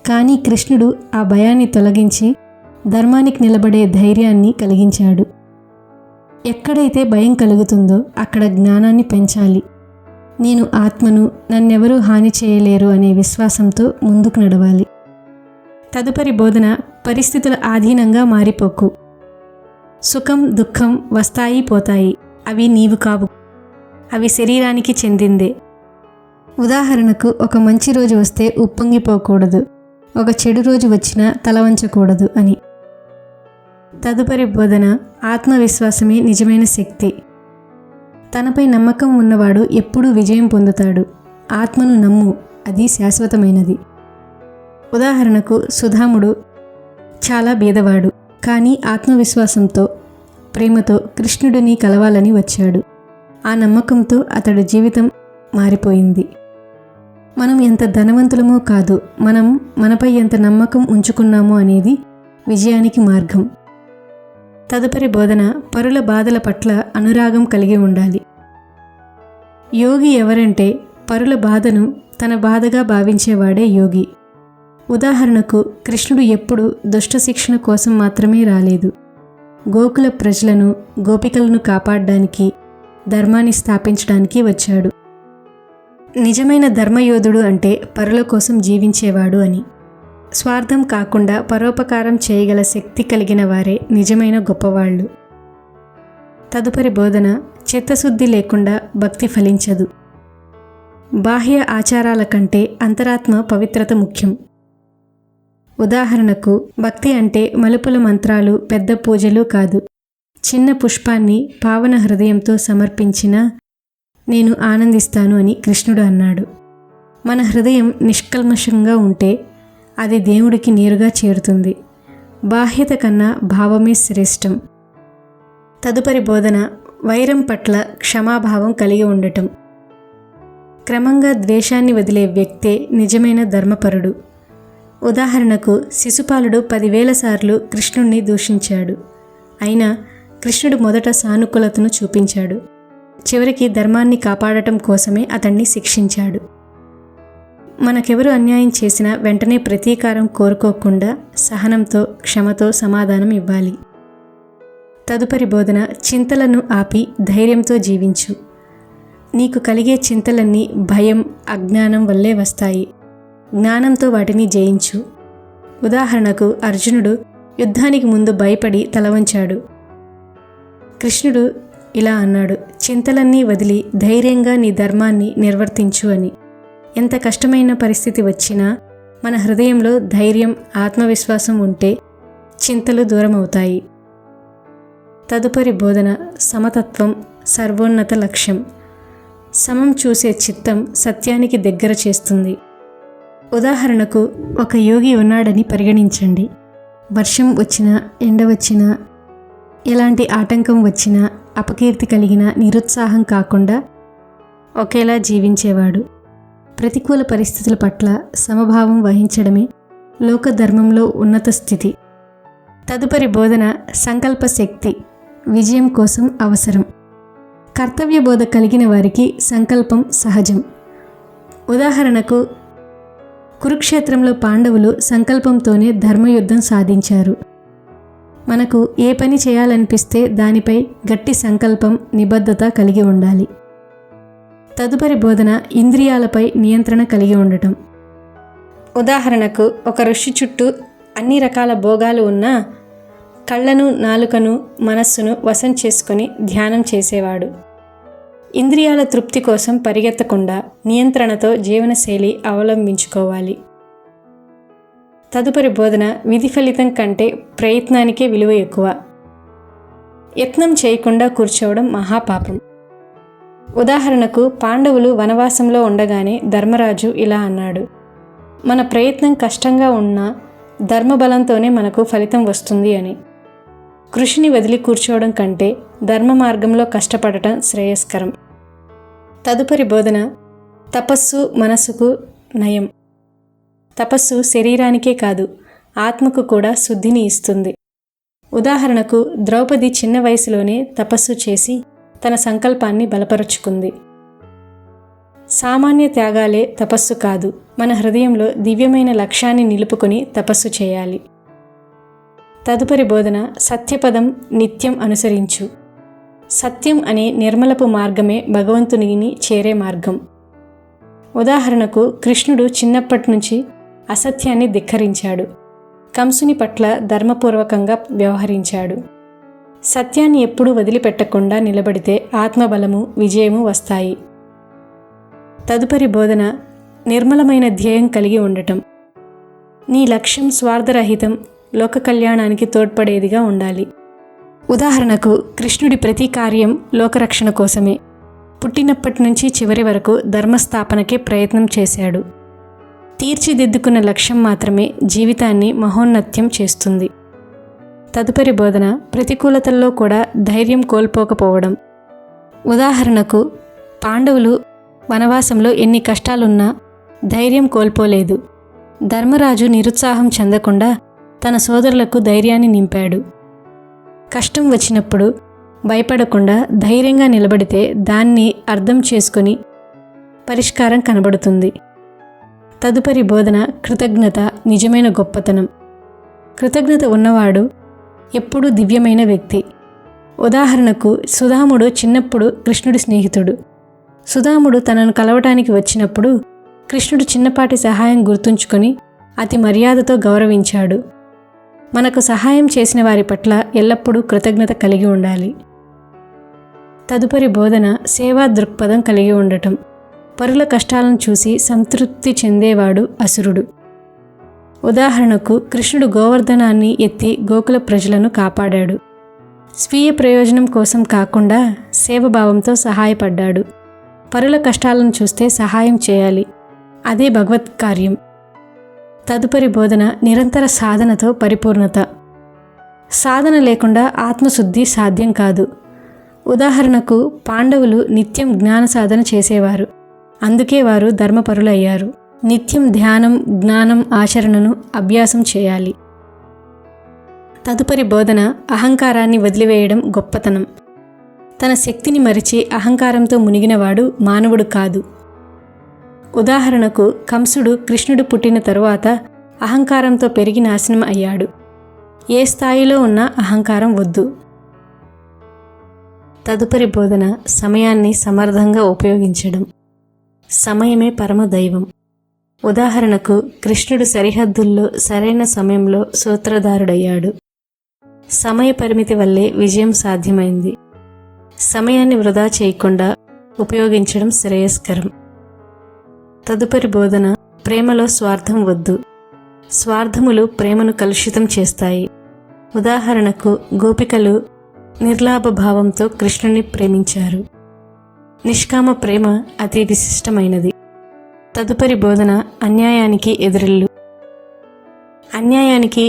కానీ కృష్ణుడు ఆ భయాన్ని తొలగించి ధర్మానికి నిలబడే ధైర్యాన్ని కలిగించాడు. ఎక్కడైతే భయం కలుగుతుందో అక్కడ జ్ఞానాన్ని పెంచాలి. నేను ఆత్మను, నన్నెవరూ హాని చేయలేరు అనే విశ్వాసంతో ముందుకు నడవాలి. తదుపరి బోధన, పరిస్థితుల ఆధీనంగా మారిపోకు. సుఖం దుఃఖం వస్తాయి పోతాయి, అవి నీవు కావు, అవి శరీరానికి చెందిందే. ఉదాహరణకు, ఒక మంచి రోజు వస్తే ఉప్పొంగిపోకూడదు, ఒక చెడు రోజు వచ్చినా తలవంచకూడదు అని. తదుపరి బోధన, ఆత్మవిశ్వాసమే నిజమైన శక్తి. తనపై నమ్మకం ఉన్నవాడు ఎప్పుడూ విజయం పొందుతాడు. ఆత్మను నమ్ము, అది శాశ్వతమైనది. ఉదాహరణకు, సుధాముడు చాలా బీదవాడు, కానీ ఆత్మవిశ్వాసంతో ప్రేమతో కృష్ణుడిని కలవాలని వచ్చాడు. ఆ నమ్మకంతో అతడి జీవితం మారిపోయింది. మనం ఎంత ధనవంతులమో కాదు, మనం మనపై ఎంత నమ్మకం ఉంచుకున్నామో అనేది విజయానికి మార్గం. తదుపరి బోధన, పరుల బాధల పట్ల అనురాగం కలిగి ఉండాలి. యోగి ఎవరంటే పరుల బాధను తన బాధగా భావించేవాడే యోగి. ఉదాహరణకు, కృష్ణుడు ఎప్పుడు దుష్ట శిక్షణ కోసం మాత్రమే రాలేదు. గోకుల ప్రజలను, గోపికలను కాపాడడానికి, ధర్మాన్ని స్థాపించడానికి వచ్చాడు. నిజమైన ధర్మయోధుడు అంటే పరుల కోసం జీవించేవాడు అని. స్వార్థం కాకుండా పరోపకారం చేయగల శక్తి కలిగిన వారే నిజమైన గొప్పవాళ్ళు. తదుపరి బోధన, చిత్తశుద్ధి లేకుండా భక్తి ఫలించదు. బాహ్య ఆచారాల కంటే అంతరాత్మ పవిత్రత ముఖ్యం. ఉదాహరణకు, భక్తి అంటే మలుపుల మంత్రాలు, పెద్ద పూజలు కాదు. చిన్న పుష్పాన్ని పావన హృదయంతో సమర్పించినా నేను ఆనందిస్తాను అని కృష్ణుడు అన్నాడు. మన హృదయం నిష్కల్మషంగా ఉంటే అది దేవుడికి నేరుగా చేరుతుంది. బాహ్యత కన్నా భావమే శ్రేష్టం. తదుపరి బోధన, వైరం పట్ల క్షమాభావం కలిగి ఉండటం. క్రమంగా ద్వేషాన్ని వదిలే వ్యక్తే నిజమైన ధర్మపరుడు. ఉదాహరణకు, శిశుపాలుడు 10,000 సార్లు కృష్ణుణ్ణి దూషించాడు. అయినా కృష్ణుడు మొదట సానుకూలతను చూపించాడు. చివరికి ధర్మాన్ని కాపాడటం కోసమే అతన్ని శిక్షించాడు. మనకెవరు అన్యాయం చేసినా వెంటనే ప్రతీకారం కోరుకోకుండా సహనంతో, క్షమతో సమాధానం ఇవ్వాలి. తదుపరి బోధన, చింతలను ఆపి ధైర్యంతో జీవించు. నీకు కలిగే చింతలన్నీ భయం, అజ్ఞానం వల్లే వస్తాయి. జ్ఞానంతో వాటిని జయించు. ఉదాహరణకు, అర్జునుడు యుద్ధానికి ముందు భయపడి తలవంచాడు. కృష్ణుడు ఇలా అన్నాడు, చింతలన్నీ వదిలి ధైర్యంగా నీ ధర్మాన్ని నిర్వర్తించు అని. ఎంత కష్టమైన పరిస్థితి వచ్చినా మన హృదయంలో ధైర్యం, ఆత్మవిశ్వాసం ఉంటే చింతలు దూరమవుతాయి. తదుపరి బోధన, సమతత్వం సర్వోన్నత లక్ష్యం. సమం చూసే చిత్తం సత్యానికి దగ్గర చేస్తుంది. ఉదాహరణకు, ఒక యోగి ఉన్నాడని పరిగణించండి. వర్షం వచ్చినా, ఎండ వచ్చినా, ఎలాంటి ఆటంకం వచ్చినా, అపకీర్తి కలిగిన నిరుత్సాహం కాకుండా ఒకేలా జీవించేవాడు. ప్రతికూల పరిస్థితుల పట్ల సమభావం వహించడమే లోకధర్మంలో ఉన్నత స్థితి. తదుపరి బోధన, సంకల్ప శక్తి విజయం కోసం అవసరం. కర్తవ్య బోధ కలిగిన వారికి సంకల్పం సహజం. ఉదాహరణకు, కురుక్షేత్రంలో పాండవులు సంకల్పంతోనే ధర్మయుద్ధం సాధించారు. మనకు ఏ పని చేయాలనిపిస్తే దానిపై గట్టి సంకల్పం, నిబద్ధత కలిగి ఉండాలి. తదుపరి బోధన, ఇంద్రియాలపై నియంత్రణ కలిగి ఉండటం. ఉదాహరణకు, ఒక ఋషి చుట్టూ అన్ని రకాల భోగాలు ఉన్నా కళ్ళను, నాలుకను, మనస్సును వశం చేసుకొని ధ్యానం చేసేవాడు. ఇంద్రియాల తృప్తి కోసం పరిగెత్తకుండా నియంత్రణతో జీవనశైలి అవలంబించుకోవాలి. తదుపరి బోధన, విధి ఫలితం కంటే ప్రయత్నానికే విలువ ఎక్కువ. యత్నం చేయకుండా కూర్చోవడం మహాపాపం. ఉదాహరణకు, పాండవులు వనవాసంలో ఉండగానే ధర్మరాజు ఇలా అన్నాడు, మన ప్రయత్నం కష్టంగా ఉన్నా ధర్మబలంతోనే మనకు ఫలితం వస్తుంది అని. కృషిని వదిలి కూర్చోవడం కంటే ధర్మ మార్గంలో కష్టపడటం శ్రేయస్కరం. తదుపరి బోధన, తపస్సు మనసుకు నయం. తపస్సు శరీరానికే కాదు, ఆత్మకు కూడా శుద్ధిని ఇస్తుంది. ఉదాహరణకు, ద్రౌపది చిన్న వయసులోనే తపస్సు చేసి తన సంకల్పాన్ని బలపరుచుకుంది. సామాన్య త్యాగాలే తపస్సు కాదు, మన హృదయంలో దివ్యమైన లక్ష్యాన్ని నిలుపుకొని తపస్సు చేయాలి. తదుపరి బోధన సత్యపదం నిత్యం అనుసరించు. సత్యం అనే నిర్మలపు మార్గమే భగవంతునిని చేరే మార్గం. ఉదాహరణకు కృష్ణుడు చిన్నప్పటి నుంచి అసత్యాన్ని ధిక్కరించాడు. కంసుని పట్ల ధర్మపూర్వకంగా వ్యవహరించాడు. సత్యాన్ని ఎప్పుడూ వదిలిపెట్టకుండా నిలబడితే ఆత్మబలము, విజయము వస్తాయి. తదుపరి బోధన నిర్మలమైన ధ్యేయం కలిగి ఉండటం. నీ లక్ష్యం స్వార్థరహితం, లోక కళ్యాణానికి తోడ్పడేదిగా ఉండాలి. ఉదాహరణకు కృష్ణుడి ప్రతి కార్యం లోకరక్షణ కోసమే. పుట్టినప్పటి నుంచి చివరి వరకు ధర్మస్థాపనకే ప్రయత్నం చేశాడు. తీర్చిదిద్దుకున్న లక్ష్యం మాత్రమే జీవితాన్ని మహోన్నత్యం చేస్తుంది. తదుపరి బోధన ప్రతికూలతల్లో కూడా ధైర్యం కోల్పోకపోవడం. ఉదాహరణకు పాండవులు వనవాసంలో ఎన్ని కష్టాలున్నా ధైర్యం కోల్పోలేదు. ధర్మరాజు నిరుత్సాహం చెందకుండా తన సోదరులకు ధైర్యాన్ని నింపాడు. కష్టం వచ్చినప్పుడు భయపడకుండా ధైర్యంగా నిలబడితే దాన్ని అర్థం చేసుకొని పరిష్కారం కనబడుతుంది. తదుపరి బోధన కృతజ్ఞత నిజమైన గొప్పతనం. కృతజ్ఞత ఉన్నవాడు ఎప్పుడూ దివ్యమైన వ్యక్తి. ఉదాహరణకు సుధాముడు చిన్నప్పుడు కృష్ణుడి స్నేహితుడు. సుధాముడు తనను కలవటానికి వచ్చినప్పుడు కృష్ణుడు చిన్నపాటి సహాయం గుర్తుంచుకొని అతి మర్యాదతో గౌరవించాడు. మనకు సహాయం చేసిన వారి పట్ల ఎల్లప్పుడూ కృతజ్ఞత కలిగి ఉండాలి. తదుపరి బోధన సేవా దృక్పథం కలిగి ఉండటం. పరుల కష్టాలను చూసి సంతృప్తి చెందేవాడు అసురుడు. ఉదాహరణకు కృష్ణుడు గోవర్ధనాన్ని ఎత్తి గోకుల ప్రజలను కాపాడాడు. స్వీయ ప్రయోజనం కోసం కాకుండా సేవభావంతో సహాయపడ్డాడు. పరుల కష్టాలను చూస్తే సహాయం చేయాలి, అదే భగవత్ కార్యం. తదుపరి బోధన నిరంతర సాధనతో పరిపూర్ణత. సాధన లేకుండా ఆత్మశుద్ధి సాధ్యం కాదు. ఉదాహరణకు పాండవులు నిత్యం జ్ఞాన సాధన చేసేవారు. అందుకే వారు ధర్మపరులయ్యారు. నిత్యం ధ్యానం, జ్ఞానం, ఆచరణను అభ్యాసం చేయాలి. తదుపరి బోధన అహంకారాన్ని వదిలివేయడం గొప్పతనం. తన శక్తిని మరిచి అహంకారంతో మునిగినవాడు మానవుడు కాదు. ఉదాహరణకు కంసుడు కృష్ణుడు పుట్టిన తరువాత అహంకారంతో పెరిగి నాశనం అయ్యాడు. ఏ స్థాయిలో ఉన్న అహంకారం వద్దు. తదుపరి బోధన సమయాన్ని సమర్థంగా ఉపయోగించడం. సమయమే పరమదైవం. ఉదాహరణకు కృష్ణుడు సరిహద్దుల్లో సరైన సమయంలో సూత్రధారుడయ్యాడు. సమయ పరిమితి వల్లే విజయం సాధ్యమైంది. సమయాన్ని వృధా చేయకుండా ఉపయోగించడం శ్రేయస్కరం. తదుపరి బోధన ప్రేమలో స్వార్థం వద్దు. స్వార్థములు ప్రేమను కలుషితం చేస్తాయి. ఉదాహరణకు గోపికలు నిర్లాభ భావంతో కృష్ణుని ప్రేమించారు. నిష్కామ ప్రేమ అతి విశిష్టమైనది. తదుపరి బోధన అన్యాయానికి ఎదురిల్లు. అన్యాయానికి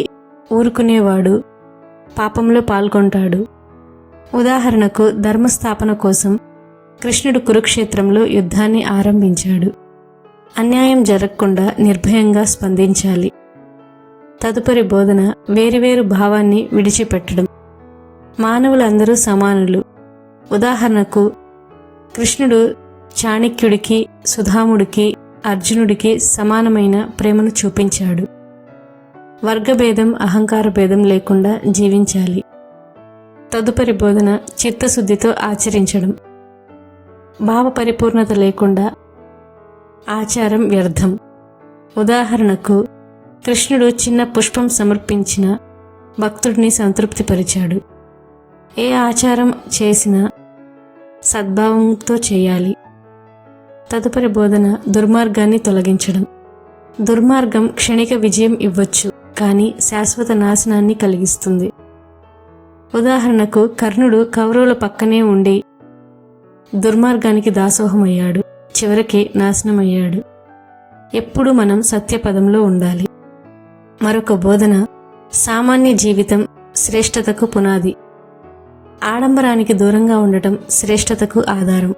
ఊరుకునేవాడు పాపంలో పాల్గొంటాడు. ఉదాహరణకు ధర్మస్థాపన కోసం కృష్ణుడు కురుక్షేత్రంలో యుద్ధాన్ని ఆరంభించాడు. అన్యాయం జరగకుండా నిర్భయంగా స్పందించాలి. తదుపరి బోధన వేరువేరు భావాన్ని విడిచిపెట్టడం. మానవులందరూ సమానులు. ఉదాహరణకు కృష్ణుడు చాణక్యుడికి, సుధాముడికి, అర్జునుడికి సమానమైన ప్రేమను చూపించాడు. వర్గభేదం, అహంకార భేదం లేకుండా జీవించాలి. తదుపరి బోధన చిత్తశుద్ధితో ఆచరించడం. భావ పరిపూర్ణత లేకుండా ఆచారం వ్యర్థం. ఉదాహరణకు కృష్ణుడు చిన్న పుష్పం సమర్పించిన భక్తుడిని సంతృప్తిపరిచాడు. ఏ ఆచారం చేసినా సద్భావంతో చేయాలి. తదుపరి బోధన దుర్మార్గాన్ని తొలగించడం. దుర్మార్గం క్షణిక విజయం ఇవ్వచ్చు, కానీ శాశ్వత నాశనాన్ని కలిగిస్తుంది. ఉదాహరణకు కర్ణుడు కౌరవుల పక్కనే ఉండి దుర్మార్గానికి దాసోహమయ్యాడు, చివరికి నాశనమయ్యాడు. ఎప్పుడు మనం సత్యపదంలో ఉండాలి. మరొక బోధన సామాన్య జీవితం శ్రేష్టతకు పునాది. ఆడంబరానికి దూరంగా ఉండటం శ్రేష్టతకు ఆధారం.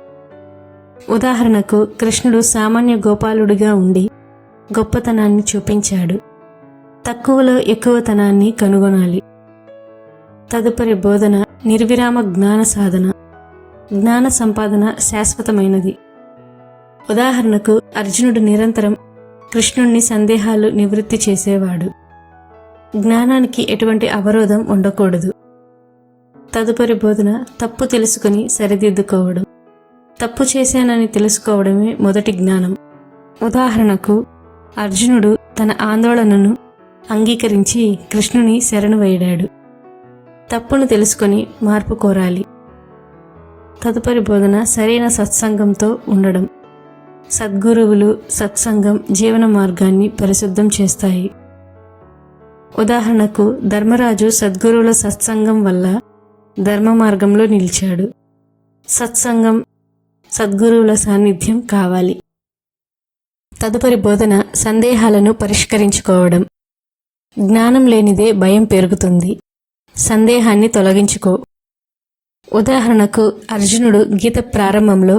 ఉదాహరణకు కృష్ణుడు సామాన్య గోపాలుడిగా ఉండి గొప్పతనాన్ని చూపించాడు. తక్కువలో ఎక్కువతనాన్ని కనుగొనాలి. తదుపరి బోధన నిర్విరామ జ్ఞాన సాధన. జ్ఞాన సంపాదన శాశ్వతమైనది. ఉదాహరణకు అర్జునుడు నిరంతరం కృష్ణుణ్ణి సందేహాలు నివృత్తి చేసేవాడు. జ్ఞానానికి ఎటువంటి అవరోధం ఉండకూడదు. తదుపరి బోధన తప్పు తెలుసుకుని సరిదిద్దుకోవడం. తప్పు చేశానని తెలుసుకోవడమే మొదటి జ్ఞానం. ఉదాహరణకు అర్జునుడు తన ఆందోళనను అంగీకరించి కృష్ణుని శరణు వేడాడు. తప్పును తెలుసుకొని మార్పు కోరాలి. తదుపరి బోధన సరైన సత్సంగంతో ఉండడం. సద్గురువులు, సత్సంగం జీవన మార్గాన్ని పరిశుద్ధం చేస్తాయి. ఉదాహరణకు ధర్మరాజు సద్గురువుల సత్సంగం వల్ల ధర్మ మార్గంలో నిలిచాడు. సత్సంగం, సద్గురువుల సాన్నిధ్యం కావాలి. తదుపరి బోధన సందేహాలను పరిష్కరించుకోవడం. జ్ఞానం లేనిదే భయం పెరుగుతుంది. సందేహాన్ని తొలగించుకో. ఉదాహరణకు అర్జునుడు గీత ప్రారంభంలో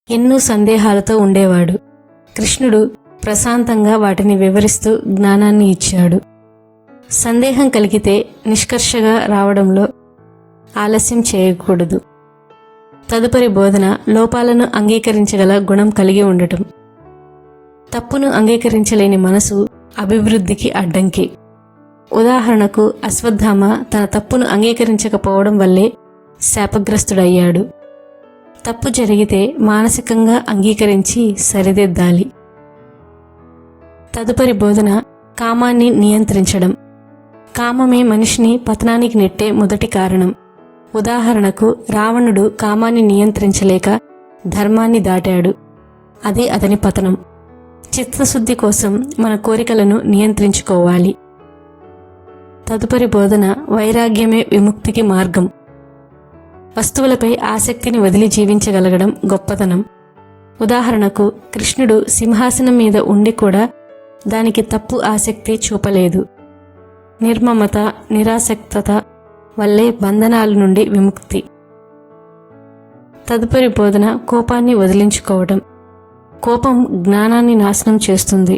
ఎన్నో సందేహాలతో ఉండేవాడు. కృష్ణుడు ప్రశాంతంగా వాటిని వివరిస్తూ జ్ఞానాన్ని ఇచ్చాడు. సందేహం కలిగితే నిష్కర్షగా రావడంలో ఆలస్యం చేయకూడదు. తదుపరి బోధన లోపాలను అంగీకరించగల గుణం కలిగి ఉండటం. తప్పును అంగీకరించలేని మనసు అభివృద్ధికి అడ్డంకి. ఉదాహరణకు అశ్వత్థామ తన తప్పును అంగీకరించకపోవడం వల్లే శాపగ్రస్తుడయ్యాడు. తప్పు జరిగితే మానసికంగా అంగీకరించి సరిదిద్దాలి. తదుపరి బోధన కామాన్ని నియంత్రించడం. కామమే మనిషిని పతనానికి నెట్టే మొదటి కారణం. ఉదాహరణకు రావణుడు కామాన్ని నియంత్రించలేక ధర్మాన్ని దాటాడు. అది అతని పతనం. చిత్తశుద్ధి కోసం మన కోరికలను నియంత్రించుకోవాలి. తదుపరి బోధన వైరాగ్యమే విముక్తికి మార్గం. వస్తువులపై ఆసక్తిని వదిలి జీవించగలగడం గొప్పతనం. ఉదాహరణకు కృష్ణుడు సింహాసనం మీద ఉండి కూడా దానికి తప్పు ఆసక్తి చూపలేదు. నిర్మమత, నిరాసక్తత వల్లే బంధనాల నుండి విముక్తి. తదుపరి బోధన కోపాన్ని వదిలించుకోవడం. కోపం జ్ఞానాన్ని నాశనం చేస్తుంది.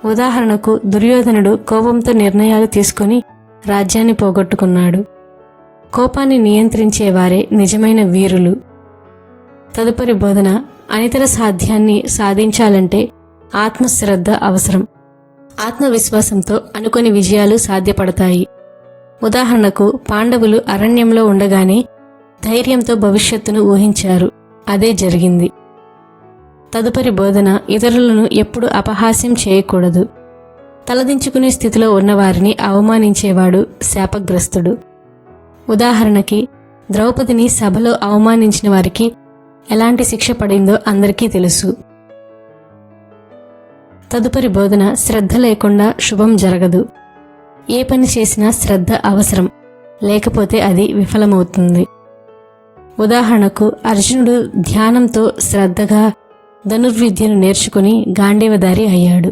ఉదాహరణకు దుర్యోధనుడు కోపంతో నిర్ణయాలు తీసుకొని రాజ్యాన్ని పోగొట్టుకున్నాడు. కోపాన్ని నియంత్రించేవారే నిజమైన వీరులు. తదుపరి బోధన అనితర సాధ్యాన్ని సాధించాలంటే ఆత్మశ్రద్ధ అవసరం. ఆత్మవిశ్వాసంతో అనుకోని విజయాలు సాధ్యపడతాయి. ఉదాహరణకు పాండవులు అరణ్యంలో ఉండగానే ధైర్యంతో భవిష్యత్తును ఊహించారు. అదే జరిగింది. తదుపరి బోధన ఇతరులను ఎప్పుడు అపహాస్యం చేయకూడదు. తలదించుకునే స్థితిలో ఉన్నవారిని అవమానించేవాడు శాపగ్రస్తుడు. ఉదాహరణకి ద్రౌపదిని సభలో అవమానించిన వారికి ఎలాంటి శిక్ష పడిందో అందరికీ తెలుసు. తదుపరి బోధన శ్రద్ధ లేకుండా శుభం జరగదు. ఏ పని చేసినా శ్రద్ధ అవసరం, లేకపోతే అది విఫలమవుతుంది. ఉదాహరణకు అర్జునుడు ధ్యానంతో శ్రద్ధగా ధనుర్విద్యను నేర్చుకుని గాంధీవధారి అయ్యాడు.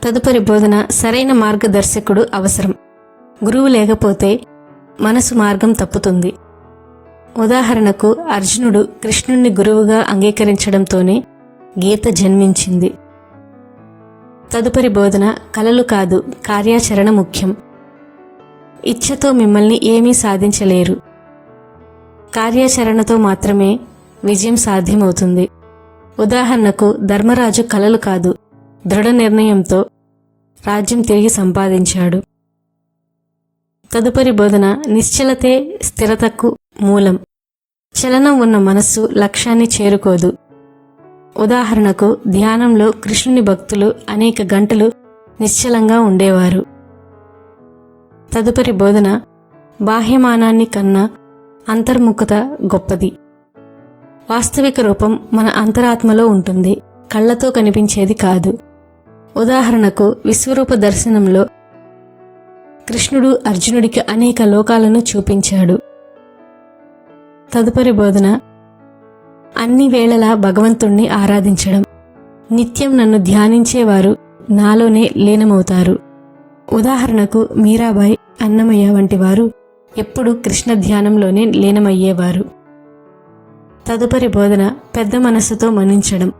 తదుపరి బోధన సరైన మార్గదర్శకుడు అవసరం. గురువు లేకపోతే మనసు మార్గం తప్పుతుంది. ఉదాహరణకు అర్జునుడు కృష్ణుణ్ణి గురువుగా అంగీకరించడంతోనే గీత జన్మించింది. తదుపరి బోధన కలలు కాదు, కార్యాచరణ ముఖ్యం. ఇచ్ఛతో మిమ్మల్ని ఏమీ సాధించలేరు. కార్యాచరణతో మాత్రమే విజయం సాధ్యమవుతుంది. ఉదాహరణకు ధర్మరాజు కలలు కాదు, దృఢ నిర్ణయంతో రాజ్యం తిరిగి సంపాదించాడు. తదుపరి బోధన నిశ్చలతే స్థిరతకు మూలం. చలనం ఉన్న మనస్సు లక్ష్యాన్ని చేరుకోదు. ఉదాహరణకు ధ్యానంలో కృష్ణుని భక్తులు అనేక గంటలు నిశ్చలంగా ఉండేవారు. తదుపరి బోధన బాహ్యమానాన్ని కన్నా అంతర్ముఖత గొప్పది. వాస్తవిక రూపం మన అంతరాత్మలో ఉంటుంది, కళ్ళతో కనిపించేది కాదు. ఉదాహరణకు విశ్వరూప దర్శనంలో కృష్ణుడు అర్జునుడికి అనేక లోకాలను చూపించాడు. తదుపరి బోధన అన్ని వేళలా భగవంతుణ్ణి ఆరాధించడం. నిత్యం నన్ను ధ్యానించేవారు నాలోనే లీనమవుతారు. ఉదాహరణకు మీరాబాయి, అన్నమయ్య వంటి వారు ఎప్పుడు కృష్ణ ధ్యానంలోనే లీనమయ్యేవారు. తదుపరి బోధన పెద్ద మనస్సుతో మన్నించడం.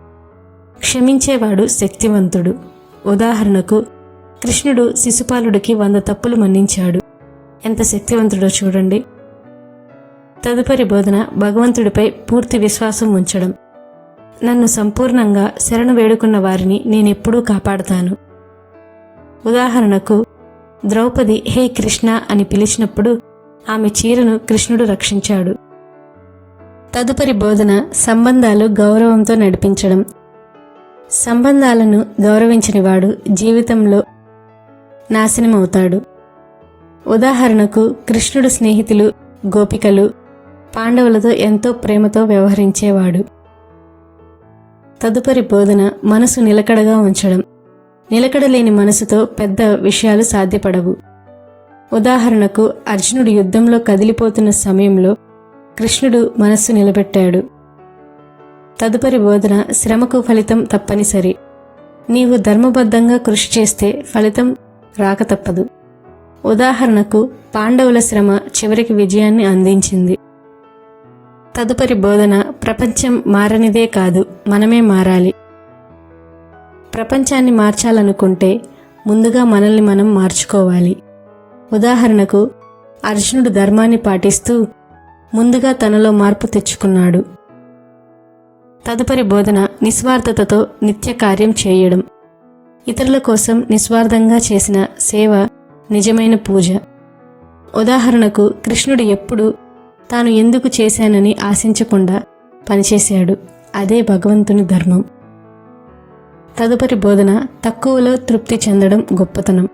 క్షమించేవాడు శక్తివంతుడు. ఉదాహరణకు కృష్ణుడు శిశుపాలుడికి 100 తప్పులు మన్నించాడు. ఎంత శక్తివంతుడో చూడండి. తదుపరి బోధన భగవంతుడిపై పూర్తి విశ్వాసం ఉంచడం. నన్ను సంపూర్ణంగా శరణు వేడుకున్న వారిని నేనెప్పుడూ కాపాడుతాను. ఉదాహరణకు ద్రౌపది హే కృష్ణ అని పిలిచినప్పుడు ఆమె చీరను కృష్ణుడు రక్షించాడు. తదుపరి బోధన సంబంధాలు గౌరవంతో నడిపించడం. సంబంధాలను గౌరవించనివాడు జీవితంలో నాశనమవుతాడు. ఉదాహరణకు కృష్ణుడు స్నేహితులు గోపికలు పాండవులతో ఎంతో ప్రేమతో వ్యవహరించేవాడు. తదుపరి బోధన మనసు నిలకడగా ఉంచడం. నిలకడలేని మనసుతో పెద్ద విషయాలు సాధ్యపడవు. ఉదాహరణకు అర్జునుడు యుద్ధంలో కదిలిపోతున్న సమయంలో కృష్ణుడు మనస్సు నిలబెట్టాడు. తదుపరి బోధన శ్రమకు ఫలితం తప్పనిసరి. నీవు ధర్మబద్ధంగా కృషి చేస్తే ఫలితం రాక తప్పదు. ఉదాహరణకు పాండవుల శ్రమ చివరికి విజయాన్ని అందించింది. తదుపరి బోధన ప్రపంచం మారనిదే కాదు, మనమే మారాలి. ప్రపంచాన్ని మార్చాలనుకుంటే ముందుగా మనల్ని మనం మార్చుకోవాలి. ఉదాహరణకు అర్జునుడు ధర్మాన్ని పాటిస్తూ ముందుగా తనలో మార్పు తెచ్చుకున్నాడు. తదుపరి బోధన నిస్వార్థతతో నిత్య కార్యం చేయడం. ఇతరుల కోసం నిస్వార్థంగా చేసిన సేవ నిజమైన పూజ. ఉదాహరణకు కృష్ణుడు ఎప్పుడూ తాను ఎందుకు చేశానని ఆశించకుండా పనిచేశాడు. అదే భగవంతుని ధర్మం. తదుపరి బోధన తక్కువలో తృప్తి చెందడం గొప్పతనం.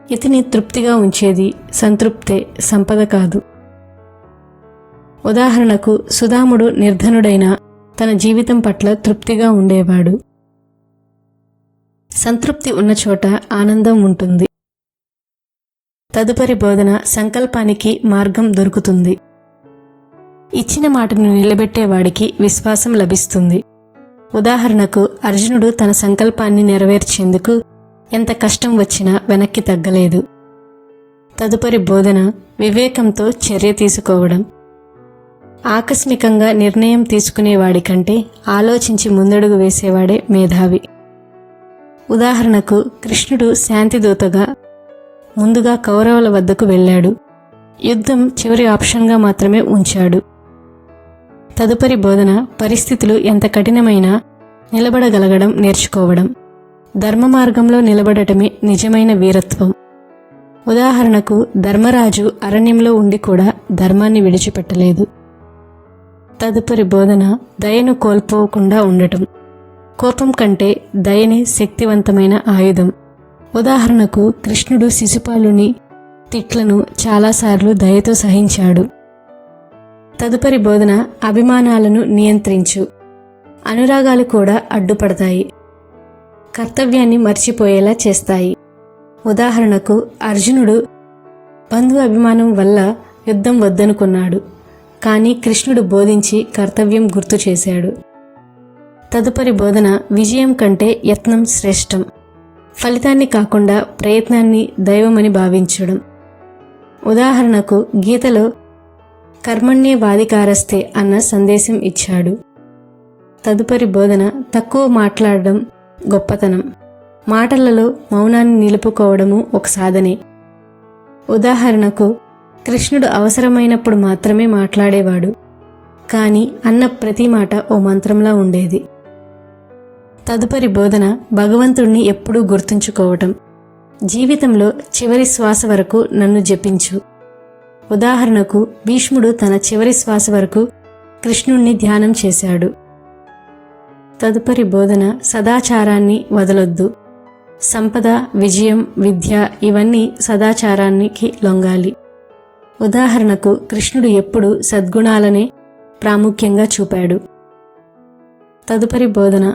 ఇతని తృప్తిగా ఉంచేది సంతృప్తే, సంపద కాదు. ఉదాహరణకు సుధాముడు నిర్ధనుడైన తన జీవితం పట్ల తృప్తిగా ఉండేవాడు. సంతృప్తి ఉన్న చోట ఆనందం ఉంటుంది. తదుపరి బోధన సంకల్పానికి మార్గం దొరుకుతుంది. ఇచ్చిన మాటను నిలబెట్టేవాడికి విశ్వాసం లభిస్తుంది. ఉదాహరణకు అర్జునుడు తన సంకల్పాన్ని నెరవేర్చేందుకు ఎంత కష్టం వచ్చినా వెనక్కి తగ్గలేదు. తదుపరి బోధన వివేకంతో చర్య తీసుకోవడం. ఆకస్మికంగా నిర్ణయం తీసుకునేవాడి కంటే ఆలోచించి ముందడుగు వేసేవాడే మేధావి. ఉదాహరణకు కృష్ణుడు శాంతిదూతగా ముందుగా కౌరవుల వద్దకు వెళ్ళాడు. యుద్ధం చివరి ఆప్షన్గా మాత్రమే ఉంచాడు. తదుపరి బోధన పరిస్థితులు ఎంత కఠినమైనా నిలబడగలగడం నేర్చుకోవడం. ధర్మ మార్గంలో నిలబడటమే నిజమైన వీరత్వం. ఉదాహరణకు ధర్మరాజు అరణ్యంలో ఉండి కూడా ధర్మాన్ని విడిచిపెట్టలేదు. తదుపరి బోధన దయను కోల్పోకుండా ఉండటం. కోపం కంటే దయనే శక్తివంతమైన ఆయుధం. ఉదాహరణకు కృష్ణుడు శిశుపాలుని తిట్లను చాలాసార్లు దయతో సహించాడు. తదుపరి బోధన అభిమానాలను నియంత్రించు. అనురాగాలు కూడా అడ్డుపడతాయి, కర్తవ్యాన్ని మర్చిపోయేలా చేస్తాయి. ఉదాహరణకు అర్జునుడు బంధు అభిమానం వల్ల యుద్ధం వద్దనుకున్నాడు, కానీ కృష్ణుడు బోధించి కర్తవ్యం గుర్తు చేశాడు. తదుపరి బోధన విజయం కంటే యత్నం శ్రేష్టం. ఫలితాన్ని కాకుండా ప్రయత్నాన్ని దైవమని భావించడం. ఉదాహరణకు గీతలో కర్మణ్యేవాధికారస్తే అన్న సందేశం ఇచ్చాడు. తదుపరి బోధన తక్కువ మాట్లాడడం గొప్పతనం. మాటలలో మౌనాన్ని నిలుపుకోవడము ఒక సాధనే. ఉదాహరణకు కృష్ణుడు అవసరమైనప్పుడు మాత్రమే మాట్లాడేవాడు, కానీ అన్న ప్రతి మాట ఓ మంత్రంలా ఉండేది. తదుపరి బోధన భగవంతుణ్ణి ఎప్పుడూ గుర్తుంచుకోవటం. జీవితంలో చివరి శ్వాస వరకు నన్ను జపించు. ఉదాహరణకు భీష్ముడు తన చివరి శ్వాస వరకు కృష్ణుణ్ణి ధ్యానం చేశాడు. తదుపరి బోధన సదాచారాన్ని వదలొద్దు. సంపద, విజయం, విద్య ఇవన్నీ సదాచారానికి లొంగాలి. ఉదాహరణకు కృష్ణుడు ఎప్పుడూ సద్గుణాలనే ప్రాముఖ్యంగా చూపాడు. తదుపరి బోధన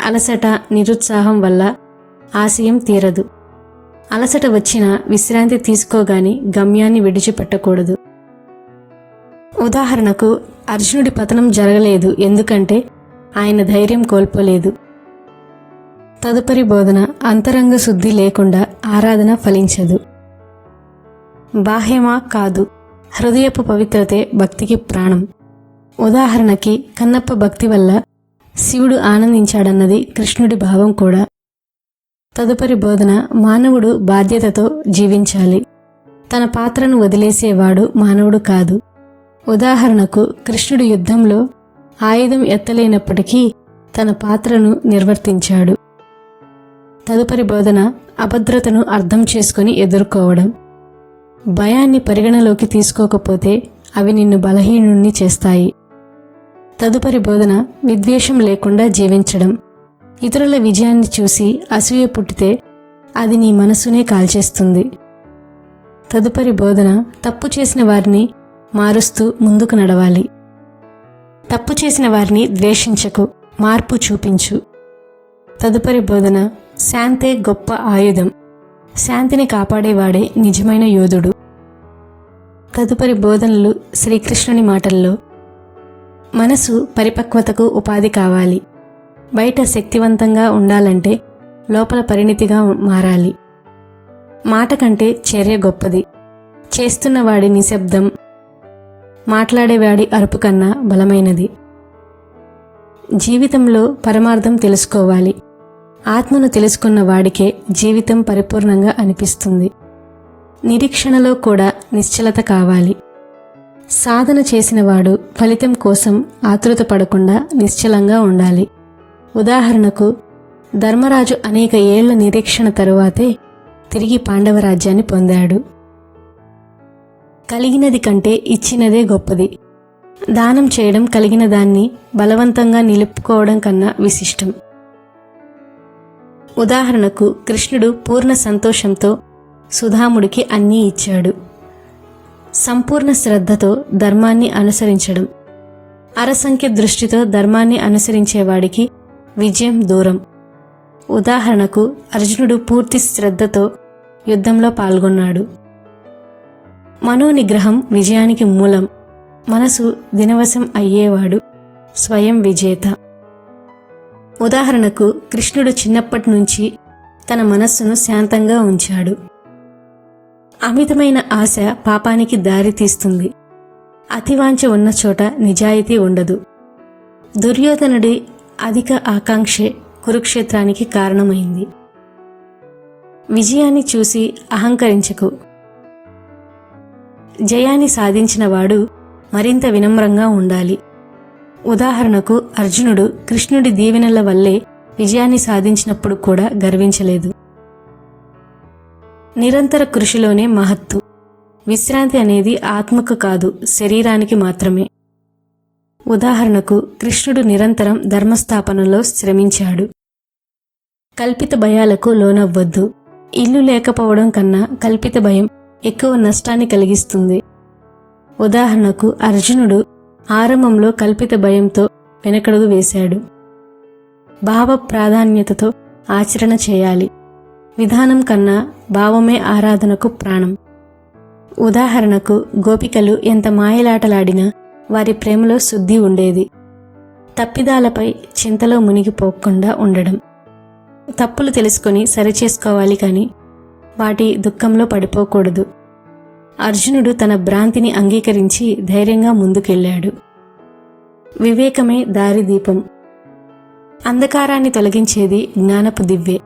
అలసట, నిరుత్సాహం వల్ల ఆశయం తీరదు. అలసట వచ్చినా విశ్రాంతి తీసుకోగాని గమ్యాన్ని విడిచిపెట్టకూడదు. ఉదాహరణకు అర్జునుడి పతనం జరగలేదు, ఎందుకంటే ఆయన ధైర్యం కోల్పోలేదు. తదుపరి బోధన అంతరంగ శుద్ధి లేకుండా ఆరాధన ఫలించదు. బాహ్యమా కాదు, హృదయపు పవిత్రతే భక్తికి ప్రాణం. ఉదాహరణకి కన్నప్ప భక్తి వల్ల శివుడు ఆనందించాడన్నది కృష్ణుడి భావం కూడా. తదుపరి బోధన మానవుడు బాధ్యతతో జీవించాలి. తన పాత్రను వదిలేసేవాడు మానవుడు కాదు. ఉదాహరణకు కృష్ణుడు యుద్ధంలో ఆయుధం ఎత్తలేనప్పటికీ తన పాత్రను నిర్వర్తించాడు. తదుపరి బోధన అభద్రతను అర్థం చేసుకుని ఎదుర్కోవడం. భయాన్ని పరిగణలోకి తీసుకోకపోతే అవి నిన్ను బలహీనుణ్ణి చేస్తాయి. తదుపరి బోధన విద్వేషం లేకుండా జీవించడం. ఇతరుల విజయాన్ని చూసి అసూయ పుట్టితే అది నీ మనసునే కాల్చేస్తుంది. తదుపరి బోధన తప్పు చేసిన వారిని మారుస్తూ ముందుకు నడవాలి. తప్పు చేసిన వారిని ద్వేషించకు, మార్పు చూపించు. తదుపరి బోధన శాంతే గొప్ప ఆయుధం. శాంతిని కాపాడేవాడే నిజమైన యోధుడు. తదుపరి బోధనలు శ్రీకృష్ణుని మాటల్లో. మనసు పరిపక్వతకు ఉపాధి కావాలి. బయట శక్తివంతంగా ఉండాలంటే లోపల పరిణితిగా మారాలి. మాట కంటే చర్య గొప్పది. చేస్తున్నవాడి నిశ్శబ్దం మాట్లాడేవాడి అరుపు కన్నా బలమైనది. జీవితంలో పరమార్థం తెలుసుకోవాలి. ఆత్మను తెలుసుకున్న వాడికే జీవితం పరిపూర్ణంగా అనిపిస్తుంది. నిరీక్షణలో కూడా నిశ్చలత కావాలి. సాధన చేసినవాడు ఫలితం కోసం ఆతృత పడకుండా నిశ్చలంగా ఉండాలి. ఉదాహరణకు ధర్మరాజు అనేక ఏళ్ల నిరీక్షణ తరువాతే తిరిగి పాండవరాజ్యాన్ని పొందాడు. కలిగినది కంటే ఇచ్చినదే గొప్పది. దానం చేయడం కలిగిన దాన్ని బలవంతంగా నిలుపుకోవడం కన్నా విశిష్టం. ఉదాహరణకు కృష్ణుడు పూర్ణ సంతోషంతో సుధాముడికి అన్నీ ఇచ్చాడు. సంపూర్ణ శ్రద్ధతో ధర్మాన్ని అనుసరించడం. అరసంఖ్య దృష్టితో ధర్మాన్ని అనుసరించేవాడికి విజయం దూరం. ఉదాహరణకు అర్జునుడు పూర్తి శ్రద్ధతో యుద్ధంలో పాల్గొన్నాడు. మనోనిగ్రహం విజయానికి మూలం. మనసు దినవశం అయ్యేవాడు స్వయం విజేత. ఉదాహరణకు కృష్ణుడు చిన్నప్పటి నుంచి తన మనస్సును శాంతంగా ఉంచాడు. అమితమైన ఆశ పాపానికి దారి తీస్తుంది. అతివాంఛ ఉన్న చోట నిజాయితీ ఉండదు. దుర్యోధనుడి అధిక ఆకాంక్షే కురుక్షేత్రానికి కారణమైంది. విజయాన్ని చూసి అహంకరించకు. జయాన్ని సాధించినవాడు మరింత వినమ్రంగా ఉండాలి. ఉదాహరణకు అర్జునుడు కృష్ణుడి దీవెనల వల్లే విజయాన్ని సాధించినప్పుడు కూడా గర్వించలేదు. నిరంతర కృషిలోనే మహత్తు. విశ్రాంతి అనేది ఆత్మకు కాదు, శరీరానికి మాత్రమే. ఉదాహరణకు కృష్ణుడు నిరంతరం ధర్మస్థాపనలో శ్రమించాడు. కల్పిత భయాలకు లోనవ్వద్దు. ఇల్లు లేకపోవడం కన్నా కల్పిత భయం ఎక్కువ నష్టాన్ని కలిగిస్తుంది. ఉదాహరణకు అర్జునుడు ఆరంభంలో కల్పిత భయంతో వెనకడుగు వేశాడు. భావ ప్రాధాన్యతతో ఆచరణ చేయాలి. విధానం కన్నా భావమే ఆరాధనకు ప్రాణం. ఉదాహరణకు గోపికలు ఎంత మాయలాటలాడినా వారి ప్రేమలో శుద్ధి ఉండేది. తప్పిదాలపై చింతలో మునిగిపోకుండా ఉండడం. తప్పులు తెలుసుకొని సరిచేసుకోవాలి కానీ వాటి దుఃఖంలో పడిపోకూడదు. అర్జునుడు తన భ్రాంతిని అంగీకరించి ధైర్యంగా ముందుకెళ్ళాడు. వివేకమే దారిదీపం. అంధకారాన్ని తొలగించేది జ్ఞానపు దివ్వె.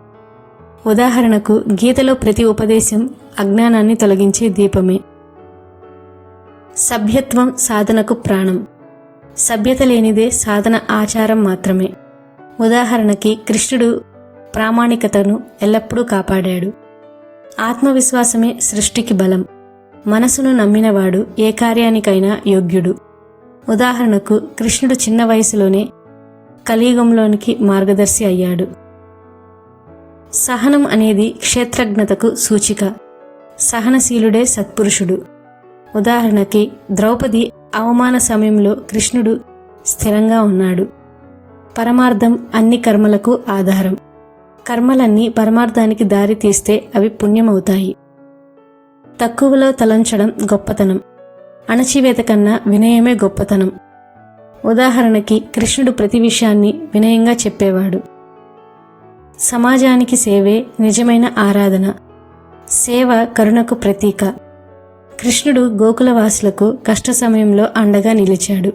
ఉదాహరణకు గీతలో ప్రతి ఉపదేశం అజ్ఞానాన్ని తొలగించే దీపమే. సభ్యత్వం సాధనకు ప్రాణం. సభ్యత లేనిదే సాధన ఆచారం మాత్రమే. ఉదాహరణకి కృష్ణుడు ప్రామాణికతను ఎల్లప్పుడూ కాపాడాడు. ఆత్మవిశ్వాసమే సృష్టికి బలం. మనసును నమ్మినవాడు ఏ కార్యానికైనా యోగ్యుడు. ఉదాహరణకు కృష్ణుడు చిన్న వయసులోనే కలియుగంలోనికి మార్గదర్శి అయ్యాడు. సహనం అనేది క్షేత్రజ్ఞతకు సూచిక. సహనశీలుడే సత్పురుషుడు. ఉదాహరణకి ద్రౌపది అవమాన సమయంలో కృష్ణుడు స్థిరంగా ఉన్నాడు. పరమార్థం అన్ని కర్మలకు ఆధారం. కర్మలన్నీ పరమార్థానికి దారి తీస్తే అవి పుణ్యమవుతాయి. తక్కువలో తలంచడం గొప్పతనం. అణచివేత కన్నా వినయమే గొప్పతనం. ఉదాహరణకి కృష్ణుడు ప్రతి విషయాన్ని వినయంగా చెప్పేవాడు. సమాజానికి సేవే నిజమైన ఆరాధన. సేవ కరుణకు ప్రతీక. కృష్ణుడు గోకులవాసులకు కష్ట సమయంలో అండగా నిలిచాడు.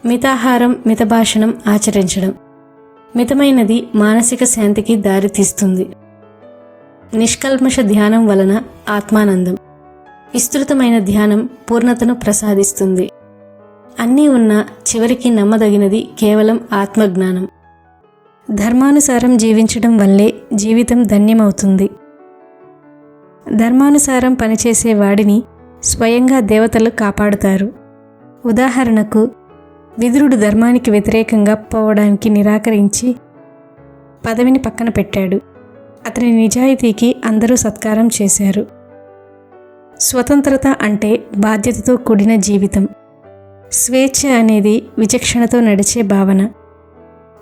మితాహారం మితభాషణం ఆచరించడం. మితమైనది మానసిక శాంతికి దారితీస్తుంది. నిష్కల్మష ధ్యానం వలన ఆత్మానందం. విస్తృతమైన ధ్యానం పూర్ణతను ప్రసాదిస్తుంది. అన్ని అన్నీ ఉన్నా చివరికి నమ్మదగినది కేవలం ఆత్మజ్ఞానం. ధర్మానుసారం జీవించడం వల్లే జీవితం ధన్యమవుతుంది. ధర్మానుసారం పనిచేసే వాడిని స్వయంగా దేవతలు కాపాడుతారు. ఉదాహరణకు, విదురుడు ధర్మానికి వ్యతిరేకంగా పోవడానికి నిరాకరించి పదవిని పక్కన పెట్టాడు. అతని నిజాయితీకి అందరూ సత్కారం చేశారు. స్వతంత్రత అంటే బాధ్యతతో కూడిన జీవితం. స్వేచ్ఛ అనేది విచక్షణతో నడిచే భావన.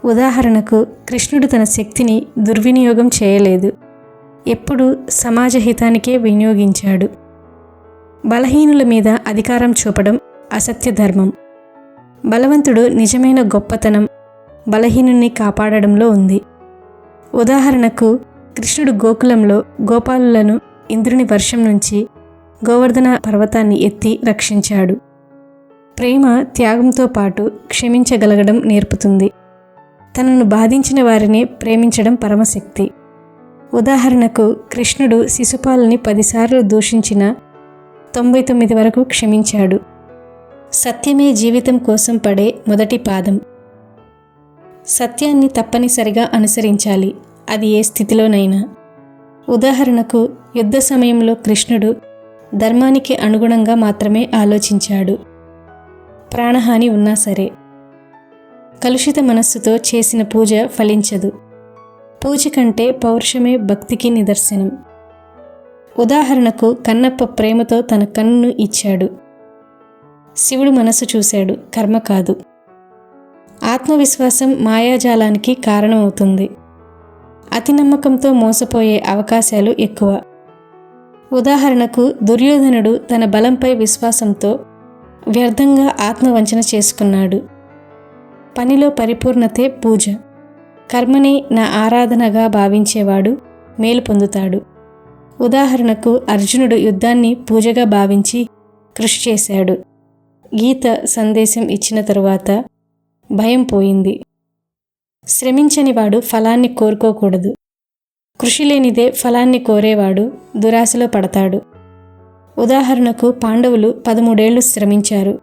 ఉదాహరణకు, కృష్ణుడు తన శక్తిని దుర్వినియోగం చేయలేదు. ఎప్పుడూ సమాజ హితానికే వినియోగించాడు. బలహీనుల మీద అధికారం చూపడం అసత్య ధర్మం. బలవంతుడు నిజమైన గొప్పతనం బలహీనుని కాపాడడంలో ఉంది. ఉదాహరణకు, కృష్ణుడు గోకులంలో గోపాలులను ఇంద్రుని వర్షం నుంచి గోవర్ధన పర్వతాన్ని ఎత్తి రక్షించాడు. ప్రేమ త్యాగంతో పాటు క్షమించగలగడం నేర్పుతుంది. తనను బాధించిన వారిని ప్రేమించడం పరమశక్తి. ఉదాహరణకు, కృష్ణుడు శిశుపాలని 10 సార్లు దూషించిన 99 వరకు క్షమించాడు. సత్యమే జీవితం కోసం పడే మొదటి పాదం. సత్యాన్ని తప్పనిసరిగా అనుసరించాలి, అది ఏ స్థితిలోనైనా. ఉదాహరణకు, యుద్ధ సమయంలో కృష్ణుడు ధర్మానికి అనుగుణంగా మాత్రమే ఆలోచించాడు. ప్రాణహాని ఉన్నా సరే. కలుషిత మనస్సుతో చేసిన పూజ ఫలించదు. పూజ కంటే పౌరుషమే భక్తికి నిదర్శనం. ఉదాహరణకు, కన్నప్ప ప్రేమతో తన కన్నును ఇచ్చాడు. శివుడు మనసు చూశాడు, కర్మ కాదు. ఆత్మవిశ్వాసం మాయాజాలానికి కారణమవుతుంది. అతి నమ్మకంతో మోసపోయే అవకాశాలు ఎక్కువ. ఉదాహరణకు, దుర్యోధనుడు తన బలంపై విశ్వాసంతో వ్యర్థంగా ఆత్మవంచన చేసుకున్నాడు. పనిలో పరిపూర్ణతే పూజ. కర్మని నా ఆరాధనగా భావించేవాడు మేలు పొందుతాడు. ఉదాహరణకు, అర్జునుడు యుద్ధాన్ని పూజగా భావించి కృషి చేశాడు. గీత సందేశం ఇచ్చిన తరువాత భయం పోయింది. శ్రమించని వాడు ఫలాన్ని కోరుకోకూడదు. కృషి లేనిదే ఫలాన్ని కోరేవాడు దురాశలో పడతాడు. ఉదాహరణకు, పాండవులు 13 ఏళ్లు శ్రమించారు.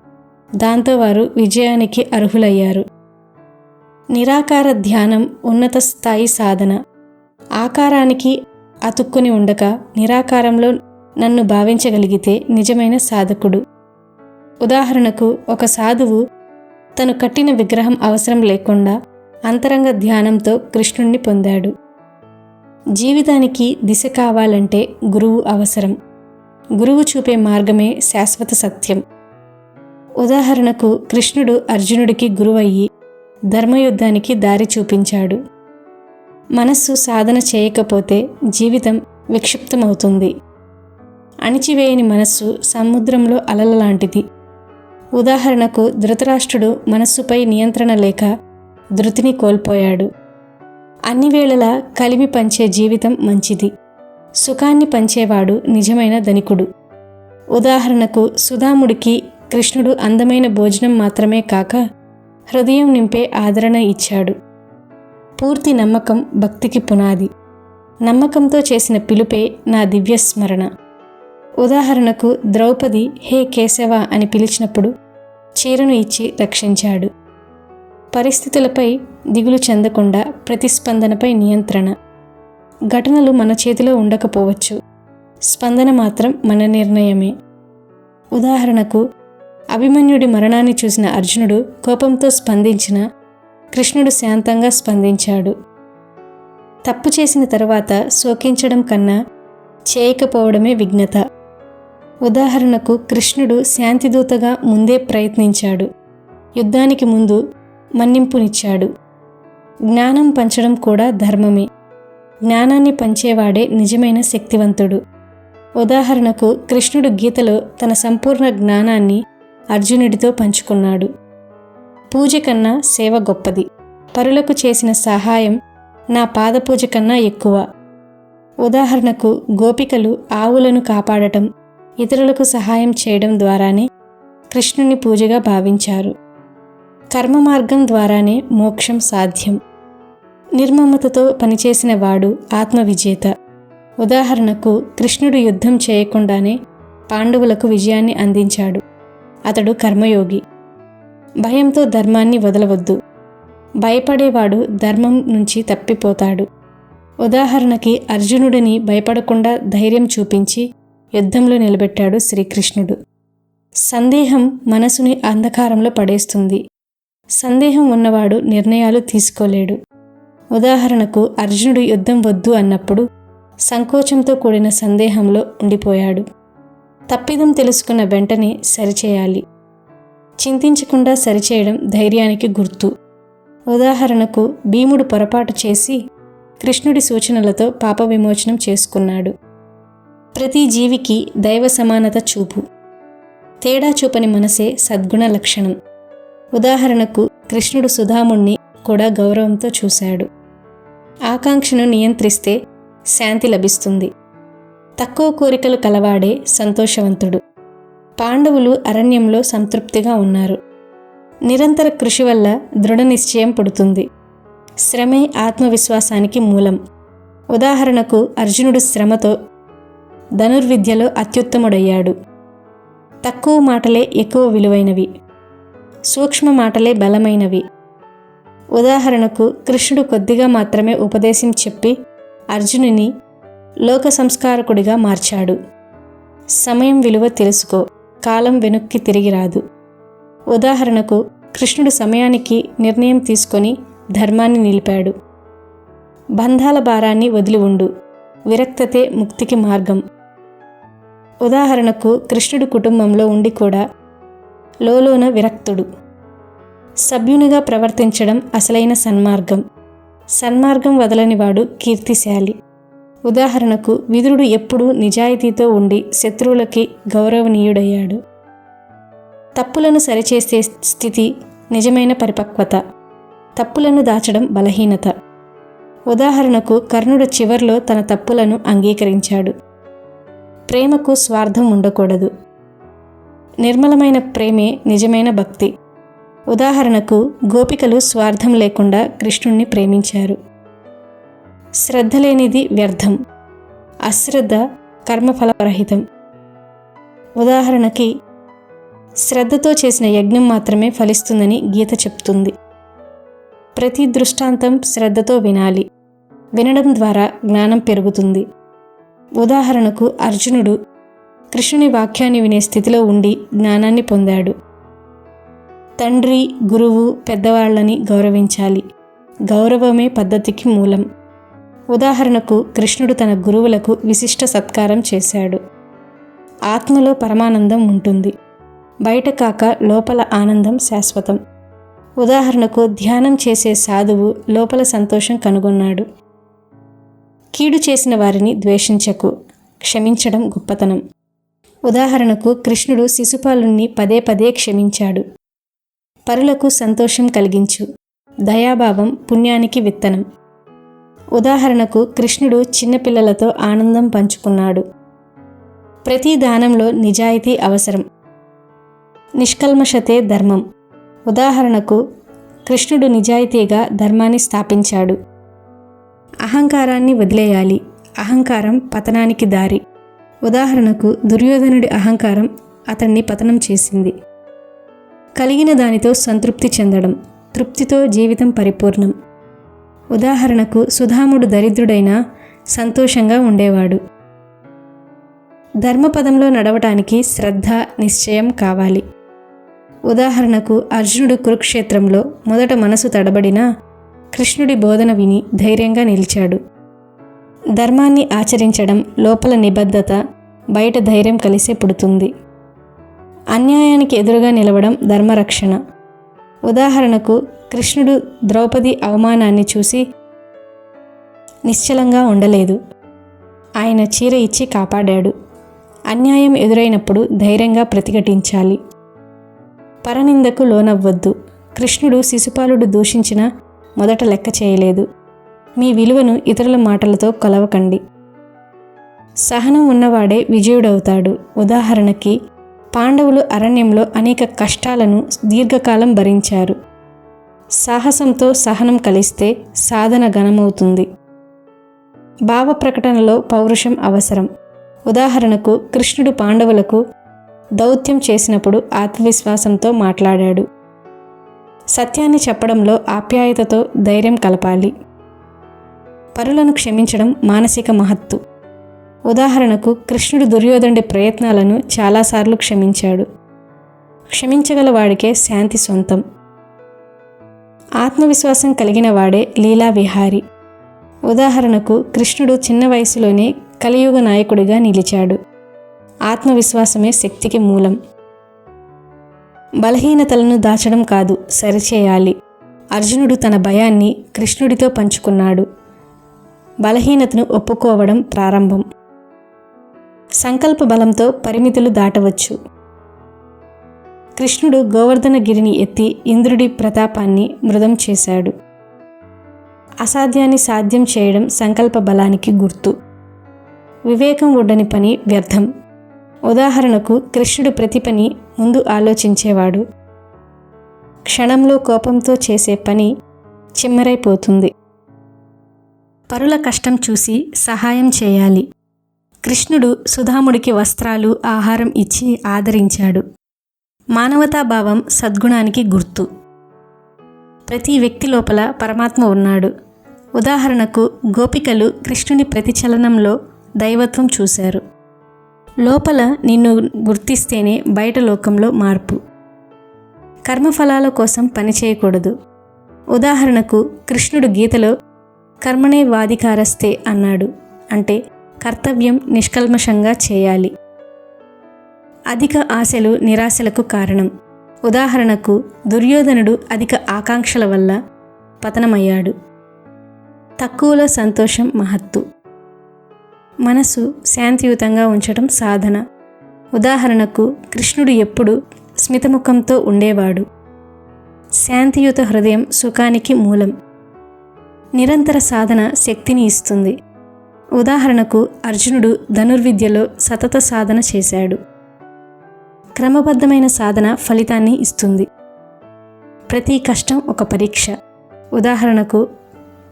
దాంతో వారు విజయానికి అర్హులయ్యారు. నిరాకార ధ్యానం ఉన్నత స్థాయి సాధన. ఆకారానికి అతుక్కుని ఉండక నిరాకారంలో నన్ను భావించగలిగితే నిజమైన సాధకుడు. ఉదాహరణకు, ఒక సాధువు తను కట్టిన విగ్రహం అవసరం లేకుండా అంతరంగ ధ్యానంతో కృష్ణుణ్ణి పొందాడు. జీవితానికి దిశ కావాలంటే గురువు అవసరం. గురువు చూపే మార్గమే శాశ్వత సత్యం. ఉదాహరణకు, కృష్ణుడు అర్జునుడికి గురువయ్యి ధర్మయుద్ధానికి దారి చూపించాడు. మనస్సు సాధన చేయకపోతే జీవితం విక్షిప్తమవుతుంది. అణిచివేయని మనస్సు సముద్రంలో అలల లాంటిది. ఉదాహరణకు, ధృతరాష్ట్రుడు మనస్సుపై నియంత్రణ లేక ధృతిని కోల్పోయాడు. అన్ని వేళలా కలిమి పంచే జీవితం మంచిది. సుఖాన్ని పంచేవాడు నిజమైన ధనికుడు. ఉదాహరణకు, సుధాముడికి కృష్ణుడు అందమైన భోజనం మాత్రమే కాక హృదయం నింపే ఆదరణ ఇచ్చాడు. పూర్తి నమ్మకం భక్తికి పునాది. నమ్మకంతో చేసిన పిలుపే నా దివ్య స్మరణ. ఉదాహరణకు, ద్రౌపది హే కేశవ అని పిలిచినప్పుడు చీరను ఇచ్చి రక్షించాడు. పరిస్థితులపై దిగులు చెందకుండా ప్రతిస్పందనపై నియంత్రణ. ఘటనలు మన చేతిలో ఉండకపోవచ్చు, స్పందన మాత్రం మన నిర్ణయమే. ఉదాహరణకు, అభిమన్యుడి మరణాన్ని చూసిన అర్జునుడు కోపంతో స్పందించిన కృష్ణుడు శాంతంగా స్పందించాడు. తప్పు చేసిన తర్వాత శోకించడం కన్నా చేయకపోవడమే విఘ్నత. ఉదాహరణకు, కృష్ణుడు శాంతిదూతగా ముందే ప్రయత్నించాడు. యుద్ధానికి ముందు మన్నింపునిచ్చాడు. జ్ఞానం పంచడం కూడా ధర్మమే. జ్ఞానాన్ని పంచేవాడే నిజమైన శక్తివంతుడు. ఉదాహరణకు, కృష్ణుడు గీతలో తన సంపూర్ణ జ్ఞానాన్ని అర్జునుడితో పంచుకున్నాడు. పూజ కన్నా సేవ గొప్పది. పరులకు చేసిన సహాయం నా పాదపూజ కన్నా ఎక్కువ. ఉదాహరణకు, గోపికలు ఆవులను కాపాడటం, ఇతరులకు సహాయం చేయడం ద్వారానే కృష్ణుని పూజగా భావించారు. కర్మ మార్గం ద్వారానే మోక్షం సాధ్యం. నిర్మమతతో పనిచేసిన వాడు ఆత్మవిజేత. ఉదాహరణకు, కృష్ణుడు యుద్ధం చేయకుండానే పాండవులకు విజయాన్ని అందించాడు. అతడు కర్మయోగి. భయంతో ధర్మాన్ని వదలవద్దు. భయపడేవాడు ధర్మం నుంచి తప్పిపోతాడు. ఉదాహరణకి అర్జునుడిని భయపడకుండా ధైర్యం చూపించి యుద్ధంలో నిలబెట్టాడు శ్రీకృష్ణుడు. సందేహం మనసుని అంధకారంలో పడేస్తుంది. సందేహం ఉన్నవాడు నిర్ణయాలు తీసుకోలేడు. ఉదాహరణకు అర్జునుడు యుద్ధం వద్దు అన్నప్పుడు సంకోచంతో కూడిన సందేహంలో ఉండిపోయాడు. తప్పిదం తెలుసుకున్న వెంటనే సరిచేయాలి. చింతించకుండా సరిచేయడం ధైర్యానికి గుర్తు. ఉదాహరణకు భీముడు పొరపాటు చేసి కృష్ణుడి సూచనలతో పాప విమోచనం చేసుకున్నాడు. ప్రతి జీవికి దైవ సమానత చూపు. తేడా చూపని మనసే సద్గుణ లక్షణం. ఉదాహరణకు కృష్ణుడు సుధాముణ్ణి కూడా గౌరవంతో చూశాడు. ఆకాంక్షను నియంత్రిస్తే శాంతి లభిస్తుంది. తక్కువ కోరికలు కలవాడే సంతోషవంతుడు. పాండవులు అరణ్యంలో సంతృప్తిగా ఉన్నారు. నిరంతర కృషి వల్ల దృఢ నిశ్చయం పుడుతుంది. శ్రమే ఆత్మవిశ్వాసానికి మూలం. ఉదాహరణకు అర్జునుడు శ్రమతో ధనుర్విద్యలో అత్యుత్తముడయ్యాడు. తక్కువ మాటలే ఎక్కువ విలువైనవి. సూక్ష్మ మాటలే బలమైనవి. ఉదాహరణకు కృష్ణుడు కొద్దిగా మాత్రమే ఉపదేశం చెప్పి అర్జునుని లోక సంస్కారకుడిగా మార్చాడు. సమయం విలువ తెలుసుకో, కాలం వెనక్కి తిరిగి రాదు. ఉదాహరణకు కృష్ణుడు సమయానికి నిర్ణయం తీసుకొని ధర్మాన్ని నిలిపాడు. బంధాల భారాన్ని వదిలి ఉండు, విరక్తతే ముక్తికి మార్గం. ఉదాహరణకు కృష్ణుడు కుటుంబంలో ఉండి కూడా లోలోన విరక్తుడు. సభ్యునిగా ప్రవర్తించడం అసలైన సన్మార్గం. సన్మార్గం వదలనివాడు కీర్తిశాలి. ఉదాహరణకు విదురుడు ఎప్పుడూ నిజాయితీతో ఉండి శత్రువులకి గౌరవనీయుడయ్యాడు. తప్పులను సరిచేసే స్థితి నిజమైన పరిపక్వత. తప్పులను దాచడం బలహీనత. ఉదాహరణకు కర్ణుడు చివర్లో తన తప్పులను అంగీకరించాడు. ప్రేమకు స్వార్థం ఉండకూడదు. నిర్మలమైన ప్రేమే నిజమైన భక్తి. ఉదాహరణకు గోపికలు స్వార్థం లేకుండా కృష్ణుణ్ణి ప్రేమించారు. శ్రద్ధ లేనిది వ్యర్థం. అశ్రద్ధ కర్మఫలరహితం. ఉదాహరణకి శ్రద్ధతో చేసిన యజ్ఞం మాత్రమే ఫలిస్తుందని గీత చెప్తుంది. ప్రతి దృష్టాంతం శ్రద్ధతో వినాలి. వినడం ద్వారా జ్ఞానం పెరుగుతుంది. ఉదాహరణకు అర్జునుడు కృష్ణుని వాక్యాన్ని వినే స్థితిలో ఉండి జ్ఞానాన్ని పొందాడు. తండ్రి, గురువు, పెద్దవాళ్ళని గౌరవించాలి. గౌరవమే పద్ధతికి మూలం. ఉదాహరణకు కృష్ణుడు తన గురువులకు విశిష్ట సత్కారం చేశాడు. ఆత్మలో పరమానందం ఉంటుంది. బయట కాక లోపల ఆనందం శాశ్వతం. ఉదాహరణకు ధ్యానం చేసే సాధువు లోపల సంతోషం కనుగొన్నాడు. కీడు చేసిన వారిని ద్వేషించకు, క్షమించడం గొప్పతనం. ఉదాహరణకు కృష్ణుడు శిశుపాలుని పదే పదే క్షమించాడు. పరులకు సంతోషం కలిగించు. దయాభావం పుణ్యానికి విత్తనం. ఉదాహరణకు కృష్ణుడు చిన్నపిల్లలతో ఆనందం పంచుకున్నాడు. ప్రతి దానంలో నిజాయితీ అవసరం. నిష్కల్మషతే ధర్మం. ఉదాహరణకు కృష్ణుడు నిజాయితీగా ధర్మాన్ని స్థాపించాడు. అహంకారాన్ని వదిలేయాలి. అహంకారం పతనానికి దారి. ఉదాహరణకు దుర్యోధనుడి అహంకారం అతన్ని పతనం చేసింది. కలిగిన దానితో సంతృప్తి చెందడం. తృప్తితో జీవితం పరిపూర్ణం. ఉదాహరణకు సుధాముడు దరిద్రుడైనా సంతోషంగా ఉండేవాడు. ధర్మపదంలో నడవటానికి శ్రద్ధ, నిశ్చయం కావాలి. ఉదాహరణకు అర్జునుడు కురుక్షేత్రంలో మొదట మనసు తడబడినా కృష్ణుడి బోధన విని ధైర్యంగా నిలిచాడు. ధర్మాన్ని ఆచరించడం లోపల నిబద్ధత, బయట ధైర్యం కలిసే పుడుతుంది. అన్యాయానికి ఎదురుగా నిలవడం ధర్మరక్షణ. ఉదాహరణకు కృష్ణుడు ద్రౌపది అవమానాన్ని చూసి నిశ్చలంగా ఉండలేదు. ఆయన చీర ఇచ్చి కాపాడాడు. అన్యాయం ఎదురైనప్పుడు ధైర్యంగా ప్రతిఘటించాలి. పరనిందకు లోనవ్వద్దు. కృష్ణుడు శిశుపాలుడు దూషించిన మొదట లెక్క చేయలేదు. మీ విలువను ఇతరుల మాటలతో కొలవకండి. సహనం ఉన్నవాడే విజయుడవుతాడు. ఉదాహరణకి పాండవులు అరణ్యంలో అనేక కష్టాలను దీర్ఘకాలం భరించారు. సాహసంతో సహనం కలిస్తే సాధన ఘనమవుతుంది. భావ ప్రకటనలో పౌరుషం అవసరం. ఉదాహరణకు కృష్ణుడు పాండవులకు దౌత్యం చేసినప్పుడు ఆత్మవిశ్వాసంతో మాట్లాడాడు. సత్యాన్ని చెప్పడంలో ఆప్యాయతతో ధైర్యం కలపాలి. పరులను క్షమించడం మానసిక మహత్తు. ఉదాహరణకు కృష్ణుడు దుర్యోధనుడి ప్రయత్నాలను చాలాసార్లు క్షమించాడు. క్షమించగల వాడికే శాంతి సొంతం. ఆత్మవిశ్వాసం కలిగిన వాడే లీలా విహారి. ఉదాహరణకు కృష్ణుడు చిన్న వయసులోనే కలియుగ నాయకుడిగా నిలిచాడు. ఆత్మవిశ్వాసమే శక్తికి మూలం. బలహీనతలను దాచడం కాదు, సరిచేయాలి. అర్జునుడు తన భయాన్ని కృష్ణుడితో పంచుకున్నాడు. బలహీనతను ఒప్పుకోవడం ప్రారంభం. సంకల్ప బలంతో పరిమితులు దాటవచ్చు. కృష్ణుడు గోవర్ధనగిరిని ఎత్తి ఇంద్రుడి ప్రతాపాన్ని మృదం చేశాడు. అసాధ్యాన్ని సాధ్యం చేయడం సంకల్ప బలానికి గుర్తు. వివేకం ఉండని పని వ్యర్థం. ఉదాహరణకు కృష్ణుడు ప్రతి పని ముందు ఆలోచించేవాడు. క్షణంలో కోపంతో చేసే పని చిమ్మరైపోతుంది. పరుల కష్టం చూసి సహాయం చేయాలి. కృష్ణుడు సుధాముడికి వస్త్రాలు, ఆహారం ఇచ్చి ఆదరించాడు. మానవతాభావం సద్గుణానికి గుర్తు. ప్రతి వ్యక్తి లోపల పరమాత్మ ఉన్నాడు. ఉదాహరణకు గోపికలు కృష్ణుని ప్రతిచలనంలో దైవత్వం చూశారు. లోపల నిన్ను గుర్తిస్తేనే బయట లోకంలో మార్పు. కర్మఫలాల కోసం పనిచేయకూడదు. ఉదాహరణకు కృష్ణుడు గీతలో కర్మణే వాధికారస్తే అన్నాడు. అంటే కర్తవ్యం నిష్కల్మషంగా చేయాలి. అధిక ఆశలు నిరాశలకు కారణం. ఉదాహరణకు దుర్యోధనుడు అధిక ఆకాంక్షల వల్ల పతనమయ్యాడు. తక్కువలో సంతోషం మహత్తు. మనసు శాంతియుతంగా ఉంచడం సాధన. ఉదాహరణకు కృష్ణుడు ఎప్పుడు స్మితముఖంతో ఉండేవాడు. శాంతియుత హృదయం సుఖానికి మూలం. నిరంతర సాధన శక్తిని ఇస్తుంది. ఉదాహరణకు అర్జునుడు ధనుర్విద్యలో సతత సాధన చేశాడు. క్రమబద్ధమైన సాధన ఫలితాన్ని ఇస్తుంది. ప్రతి కష్టం ఒక పరీక్ష. ఉదాహరణకు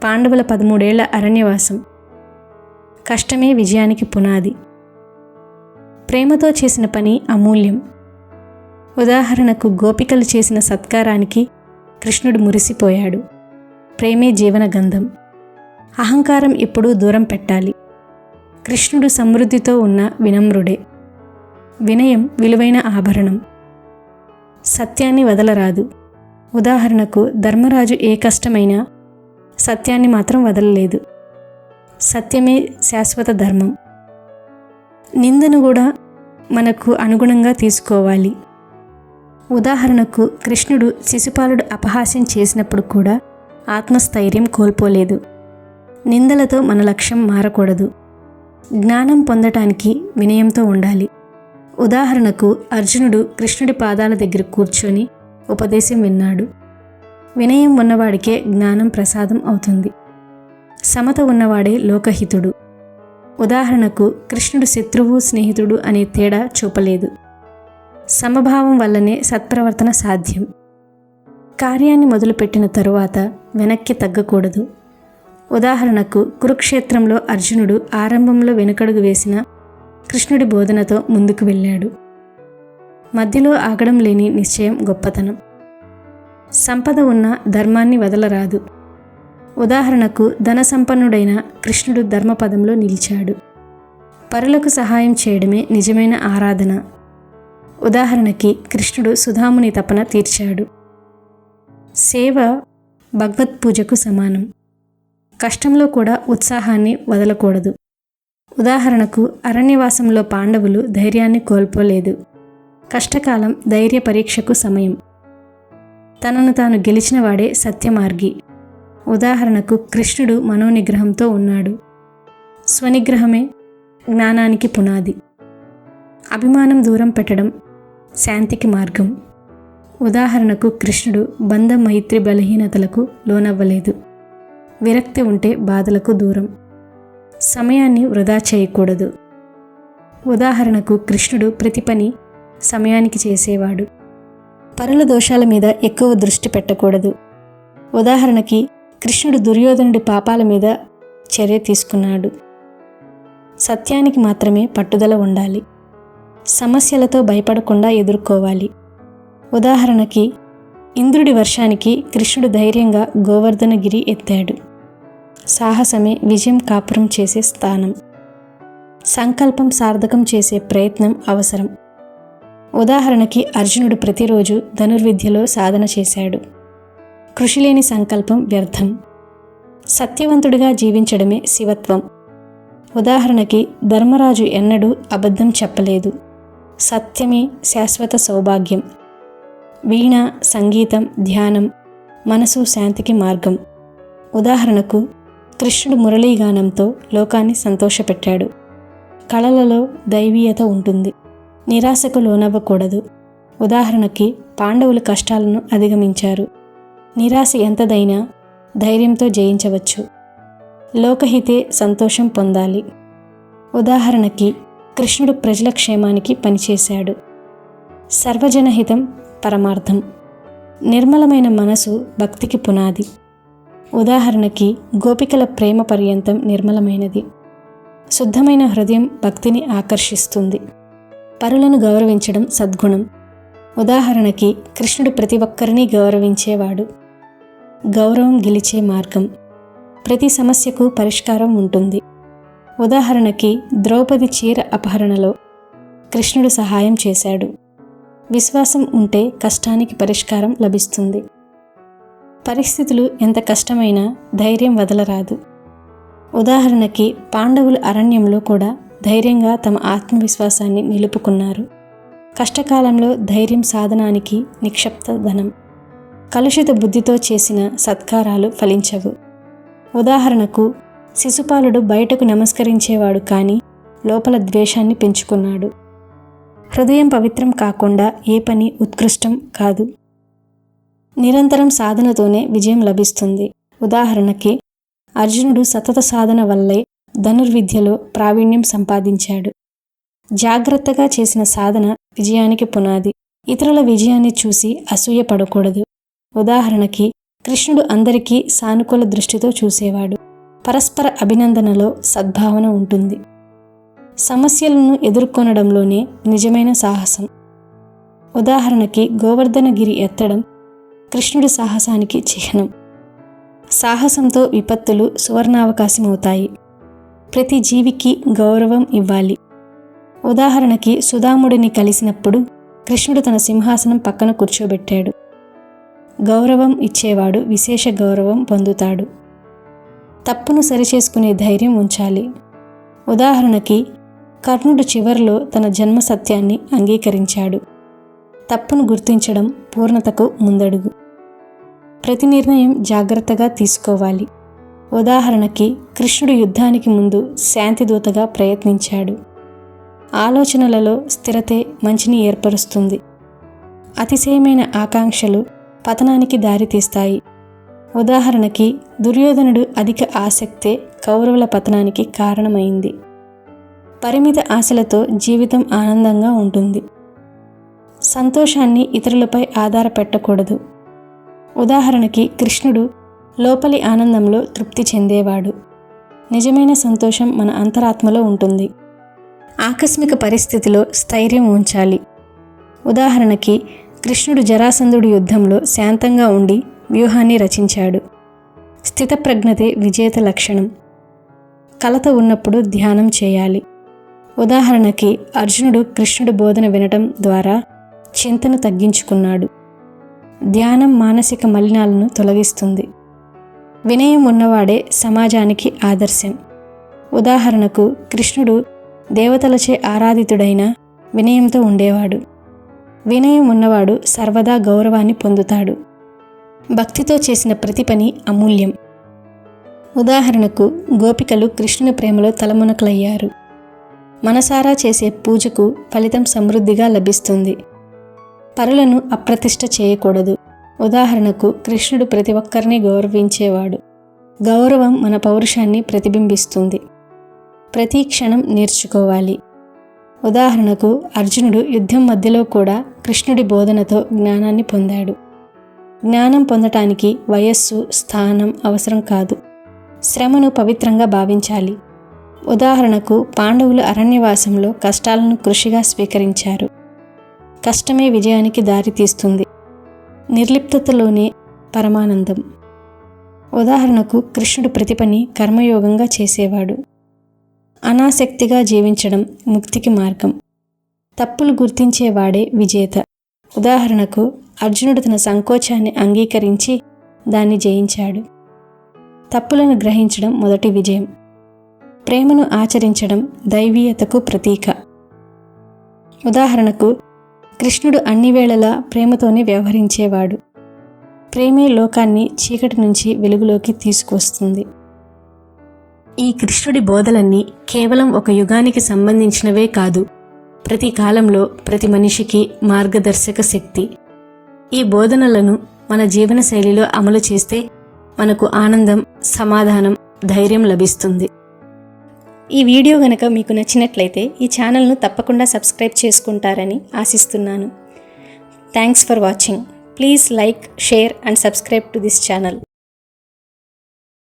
పాండవుల 13 ఏళ్ల అరణ్యవాసం. కష్టమే విజయానికి పునాది. ప్రేమతో చేసిన పని అమూల్యం. ఉదాహరణకు గోపికలు చేసిన సత్కారానికి కృష్ణుడు మురిసిపోయాడు. ప్రేమే జీవన గంధం. అహంకారం ఎప్పుడూ దూరం పెట్టాలి. కృష్ణుడు సమృద్ధితో ఉన్న వినమ్రుడే. వినయం విలువైన ఆభరణం. సత్యాన్ని వదలరాదు. ఉదాహరణకు ధర్మరాజు ఏ కష్టమైనా సత్యాన్ని మాత్రం వదలలేదు. సత్యమే శాశ్వత ధర్మం. నిందను కూడా మనకు అనుగుణంగా తీసుకోవాలి. ఉదాహరణకు కృష్ణుడు శిశుపాలుడు అపహాస్యం చేసినప్పుడు కూడా ఆత్మస్థైర్యం కోల్పోలేదు. నిందలతో మన లక్ష్యం మారకూడదు. జ్ఞానం పొందటానికి వినయంతో ఉండాలి. ఉదాహరణకు అర్జునుడు కృష్ణుడి పాదాల దగ్గర కూర్చొని ఉపదేశం విన్నాడు. వినయం ఉన్నవాడికే జ్ఞానం ప్రసాదం అవుతుంది. సమత ఉన్నవాడే లోకహితుడు. ఉదాహరణకు కృష్ణుడు శత్రువు, స్నేహితుడు అనే తేడా చూపలేదు. సమభావం వల్లనే సత్ప్రవర్తన సాధ్యం. కార్యాన్ని మొదలుపెట్టిన తరువాత వెనక్కి తగ్గకూడదు. ఉదాహరణకు కురుక్షేత్రంలో అర్జునుడు ఆరంభంలో వెనుకడుగు వేసిన కృష్ణుడి బోధనతో ముందుకు వెళ్ళాడు. మధ్యలో ఆగడం లేని నిశ్చయం గొప్పతనం. సంపద ఉన్న ధర్మాన్ని వదలరాదు. ఉదాహరణకు ధన సంపన్నుడైన కృష్ణుడు ధర్మపదంలో నిలిచాడు. పరులకు సహాయం చేయడమే నిజమైన ఆరాధన. ఉదాహరణకి కృష్ణుడు సుధాముని తపన తీర్చాడు. సేవ భగవత్పూజకు సమానం. కష్టంలో కూడా ఉత్సాహాన్ని వదలకూడదు. ఉదాహరణకు అరణ్యవాసంలో పాండవులు ధైర్యాన్ని కోల్పోలేదు. కష్టకాలం ధైర్య పరీక్షకు సమయం. తనను తాను గెలిచిన వాడే సత్యమార్గి. ఉదాహరణకు కృష్ణుడు మనోనిగ్రహంతో ఉన్నాడు. స్వనిగ్రహమే జ్ఞానానికి పునాది. అభిమానం దూరం పెట్టడం శాంతికి మార్గం. ఉదాహరణకు కృష్ణుడు బంధ మైత్రి బలహీనతలకు లోనవ్వలేదు. విరక్తి ఉంటే బాధలకు దూరం. సమయాన్ని వృధా చేయకూడదు. ఉదాహరణకు కృష్ణుడు ప్రతి పని సమయానికి చేసేవాడు. పరుల దోషాల మీద ఎక్కువ దృష్టి పెట్టకూడదు. ఉదాహరణకి కృష్ణుడు దుర్యోధనుడి పాపాల మీద చర్య తీసుకున్నాడు. సత్యానికి మాత్రమే పట్టుదల ఉండాలి. సమస్యలతో భయపడకుండా ఎదుర్కోవాలి. ఉదాహరణకి ఇంద్రుడి వర్షానికి కృష్ణుడు ధైర్యంగా గోవర్ధనగిరి ఎత్తాడు. సాహసమే విజయం కాపురం చేసే స్థానం. సంకల్పం సార్థకం చేసే ప్రయత్నం అవసరం. ఉదాహరణకి అర్జునుడు ప్రతిరోజు ధనుర్విద్యలో సాధన చేశాడు. కృషి లేని సంకల్పం వ్యర్థం. సత్యవంతుడిగా జీవించడమే శివత్వం. ఉదాహరణకి ధర్మరాజు ఎన్నడూ అబద్ధం చెప్పలేదు. సత్యమే శాశ్వత సౌభాగ్యం. వీణ, సంగీతం, ధ్యానం మనసు శాంతికి మార్గం. ఉదాహరణకు కృష్ణుడు మురళీగానంతో లోకాన్ని సంతోషపెట్టాడు. కళలలో దైవీయత ఉంటుంది. నిరాశకు లోనవ్వకూడదు. ఉదాహరణకి పాండవులు కష్టాలను అధిగమించారు. నిరాశ ఎంతదైనా ధైర్యంతో జయించవచ్చు. లోకహితే సంతోషం పొందాలి. ఉదాహరణకి కృష్ణుడు ప్రజల క్షేమానికి పనిచేశాడు. సర్వజనహితం పరమార్థం. నిర్మలమైన మనసు భక్తికి పునాది. ఉదాహరణకి గోపికల ప్రేమ పర్యంతం నిర్మలమైనది. శుద్ధమైన హృదయం భక్తిని ఆకర్షిస్తుంది. పరులను గౌరవించడం సద్గుణం. ఉదాహరణకి కృష్ణుడు ప్రతి ఒక్కరిని గౌరవించేవాడు. గౌరవం గెలిచే మార్గం. ప్రతి సమస్యకు పరిష్కారం ఉంటుంది. ఉదాహరణకి ద్రౌపది చీర అపహరణలో కృష్ణుడు సహాయం చేశాడు. విశ్వాసం ఉంటే కష్టానికి పరిష్కారం లభిస్తుంది. పరిస్థితులు ఎంత కష్టమైనా ధైర్యం వదలరాదు. ఉదాహరణకి పాండవులు అరణ్యంలో కూడా ధైర్యంగా తమ ఆత్మవిశ్వాసాన్ని నిలుపుకున్నారు. కష్టకాలంలో ధైర్యం సాధనానికి నిక్షిప్త ధనం. కలుషిత బుద్ధితో చేసిన సత్కారాలు ఫలించవు. ఉదాహరణకు శిశుపాలుడు బయటకు నమస్కరించేవాడు కానీ లోపల ద్వేషాన్ని పెంచుకున్నాడు. హృదయం పవిత్రం కాకుండా ఏ పని ఉత్కృష్టం కాదు. నిరంతరం సాధనతోనే విజయం లభిస్తుంది. ఉదాహరణకి అర్జునుడు సతత సాధన వల్లే ధనుర్విద్యలో ప్రావీణ్యం సంపాదించాడు. జాగ్రత్తగా చేసిన సాధన విజయానికి పునాది. ఇతరుల విజయాన్ని చూసి అసూయ పడకూడదు. ఉదాహరణకి కృష్ణుడు అందరికీ సానుకూల దృష్టితో చూసేవాడు. పరస్పర అభినందనలో సద్భావన ఉంటుంది. సమస్యలను ఎదుర్కొనడంలోనే నిజమైన సాహసం. ఉదాహరణకి గోవర్ధనగిరి ఎత్తడం కృష్ణుడి సాహసానికి చిహ్నం. సాహసంతో విపత్తులు సువర్ణావకాశమవుతాయి. ప్రతి జీవికి గౌరవం ఇవ్వాలి. ఉదాహరణకి సుధాముడిని కలిసినప్పుడు కృష్ణుడు తన సింహాసనం పక్కన కూర్చోబెట్టాడు. గౌరవం ఇచ్చేవాడు విశేష గౌరవం పొందుతాడు. తప్పును సరిచేసుకునే ధైర్యం ఉంచాలి. ఉదాహరణకి కర్ణుడు చివరిలో తన జన్మ సత్యాన్ని అంగీకరించాడు. తప్పును గుర్తించడం పూర్ణతకు ముందడుగు. ప్రతి నిర్ణయం జాగ్రత్తగా తీసుకోవాలి. ఉదాహరణకి కృష్ణుడు యుద్ధానికి ముందు శాంతిదూతగా ప్రయత్నించాడు. ఆలోచనలలో స్థిరతే మంచిని ఏర్పరుస్తుంది. అతిశయమైన ఆకాంక్షలు పతనానికి దారితీస్తాయి. ఉదాహరణకి దుర్యోధనుడు అధిక ఆసక్తే కౌరవుల పతనానికి కారణమైంది. పరిమిత ఆశలతో జీవితం ఆనందంగా ఉంటుంది. సంతోషాన్ని ఇతరులపై ఆధారపెట్టకూడదు. ఉదాహరణకి కృష్ణుడు లోపలి ఆనందంలో తృప్తి చెందేవాడు. నిజమైన సంతోషం మన అంతరాత్మలో ఉంటుంది. ఆకస్మిక పరిస్థితిలో స్థైర్యం ఉంచాలి. ఉదాహరణకి కృష్ణుడు జరాసంధుడి యుద్ధంలో శాంతంగా ఉండి వ్యూహాన్ని రచించాడు. స్థితప్రజ్ఞతే విజేత లక్షణం. కలత ఉన్నప్పుడు ధ్యానం చేయాలి. ఉదాహరణకి అర్జునుడు కృష్ణుడి బోధన వినటం ద్వారా చింతను తగ్గించుకున్నాడు. ధ్యానం మానసిక మలినాలను తొలగిస్తుంది. వినయం ఉన్నవాడే సమాజానికి ఆదర్శం. ఉదాహరణకు కృష్ణుడు దేవతలచే ఆరాధితుడైన వినయంతో ఉండేవాడు. వినయం ఉన్నవాడు సర్వదా గౌరవాన్ని పొందుతాడు. భక్తితో చేసిన ప్రతి పని అమూల్యం. ఉదాహరణకు గోపికలు కృష్ణుని ప్రేమలో తలమునకలయ్యారు. మనసారా చేసే పూజకు ఫలితం సమృద్ధిగా లభిస్తుంది. పరులను అప్రతిష్ఠ చేయకూడదు. ఉదాహరణకు కృష్ణుడు ప్రతి ఒక్కరిని గౌరవించేవాడు. గౌరవం మన పౌరుషాన్ని ప్రతిబింబిస్తుంది. ప్రతి క్షణం నేర్చుకోవాలి. ఉదాహరణకు అర్జునుడు యుద్ధం మధ్యలో కూడా కృష్ణుడి బోధనతో జ్ఞానాన్ని పొందాడు. జ్ఞానం పొందటానికి వయస్సు, స్థానం అవసరం కాదు. శ్రమను పవిత్రంగా భావించాలి. ఉదాహరణకు పాండవులు అరణ్యవాసంలో కష్టాలను కృషిగా స్వీకరించారు. కష్టమే విజయానికి దారితీస్తుంది. నిర్లిప్తతలోనే పరమానందం. ఉదాహరణకు కృష్ణుడు ప్రతి పని కర్మయోగంగా చేసేవాడు. అనాసక్తిగా జీవించడం ముక్తికి మార్గం. తప్పులు గుర్తించేవాడే విజేత. ఉదాహరణకు అర్జునుడు తన సంకోచాన్ని అంగీకరించి దాన్ని జయించాడు. తప్పులను గ్రహించడం మొదటి విజయం. ప్రేమను ఆచరించడం దైవీయతకు ప్రతీక. ఉదాహరణకు కృష్ణుడు అన్ని వేళలా ప్రేమతోనే వ్యవహరించేవాడు. ప్రేమే లోకాన్ని చీకటి నుంచి వెలుగులోకి తీసుకొస్తుంది. ఈ కృష్ణుడి బోధలన్నీ కేవలం ఒక యుగానికి సంబంధించినవే కాదు, ప్రతి కాలంలో ప్రతి మనిషికి మార్గదర్శక శక్తి. ఈ బోధనలను మన జీవన శైలిలో అమలు చేస్తే మనకు ఆనందం, సమాధానం, ధైర్యం లభిస్తుంది. ఈ వీడియో గనక మీకు నచ్చినట్లయితే ఈ ఛానల్ను తప్పకుండా సబ్స్క్రైబ్ చేసుకుంటారని ఆశిస్తున్నాను. Thanks for watching. Please like, share and subscribe to this channel.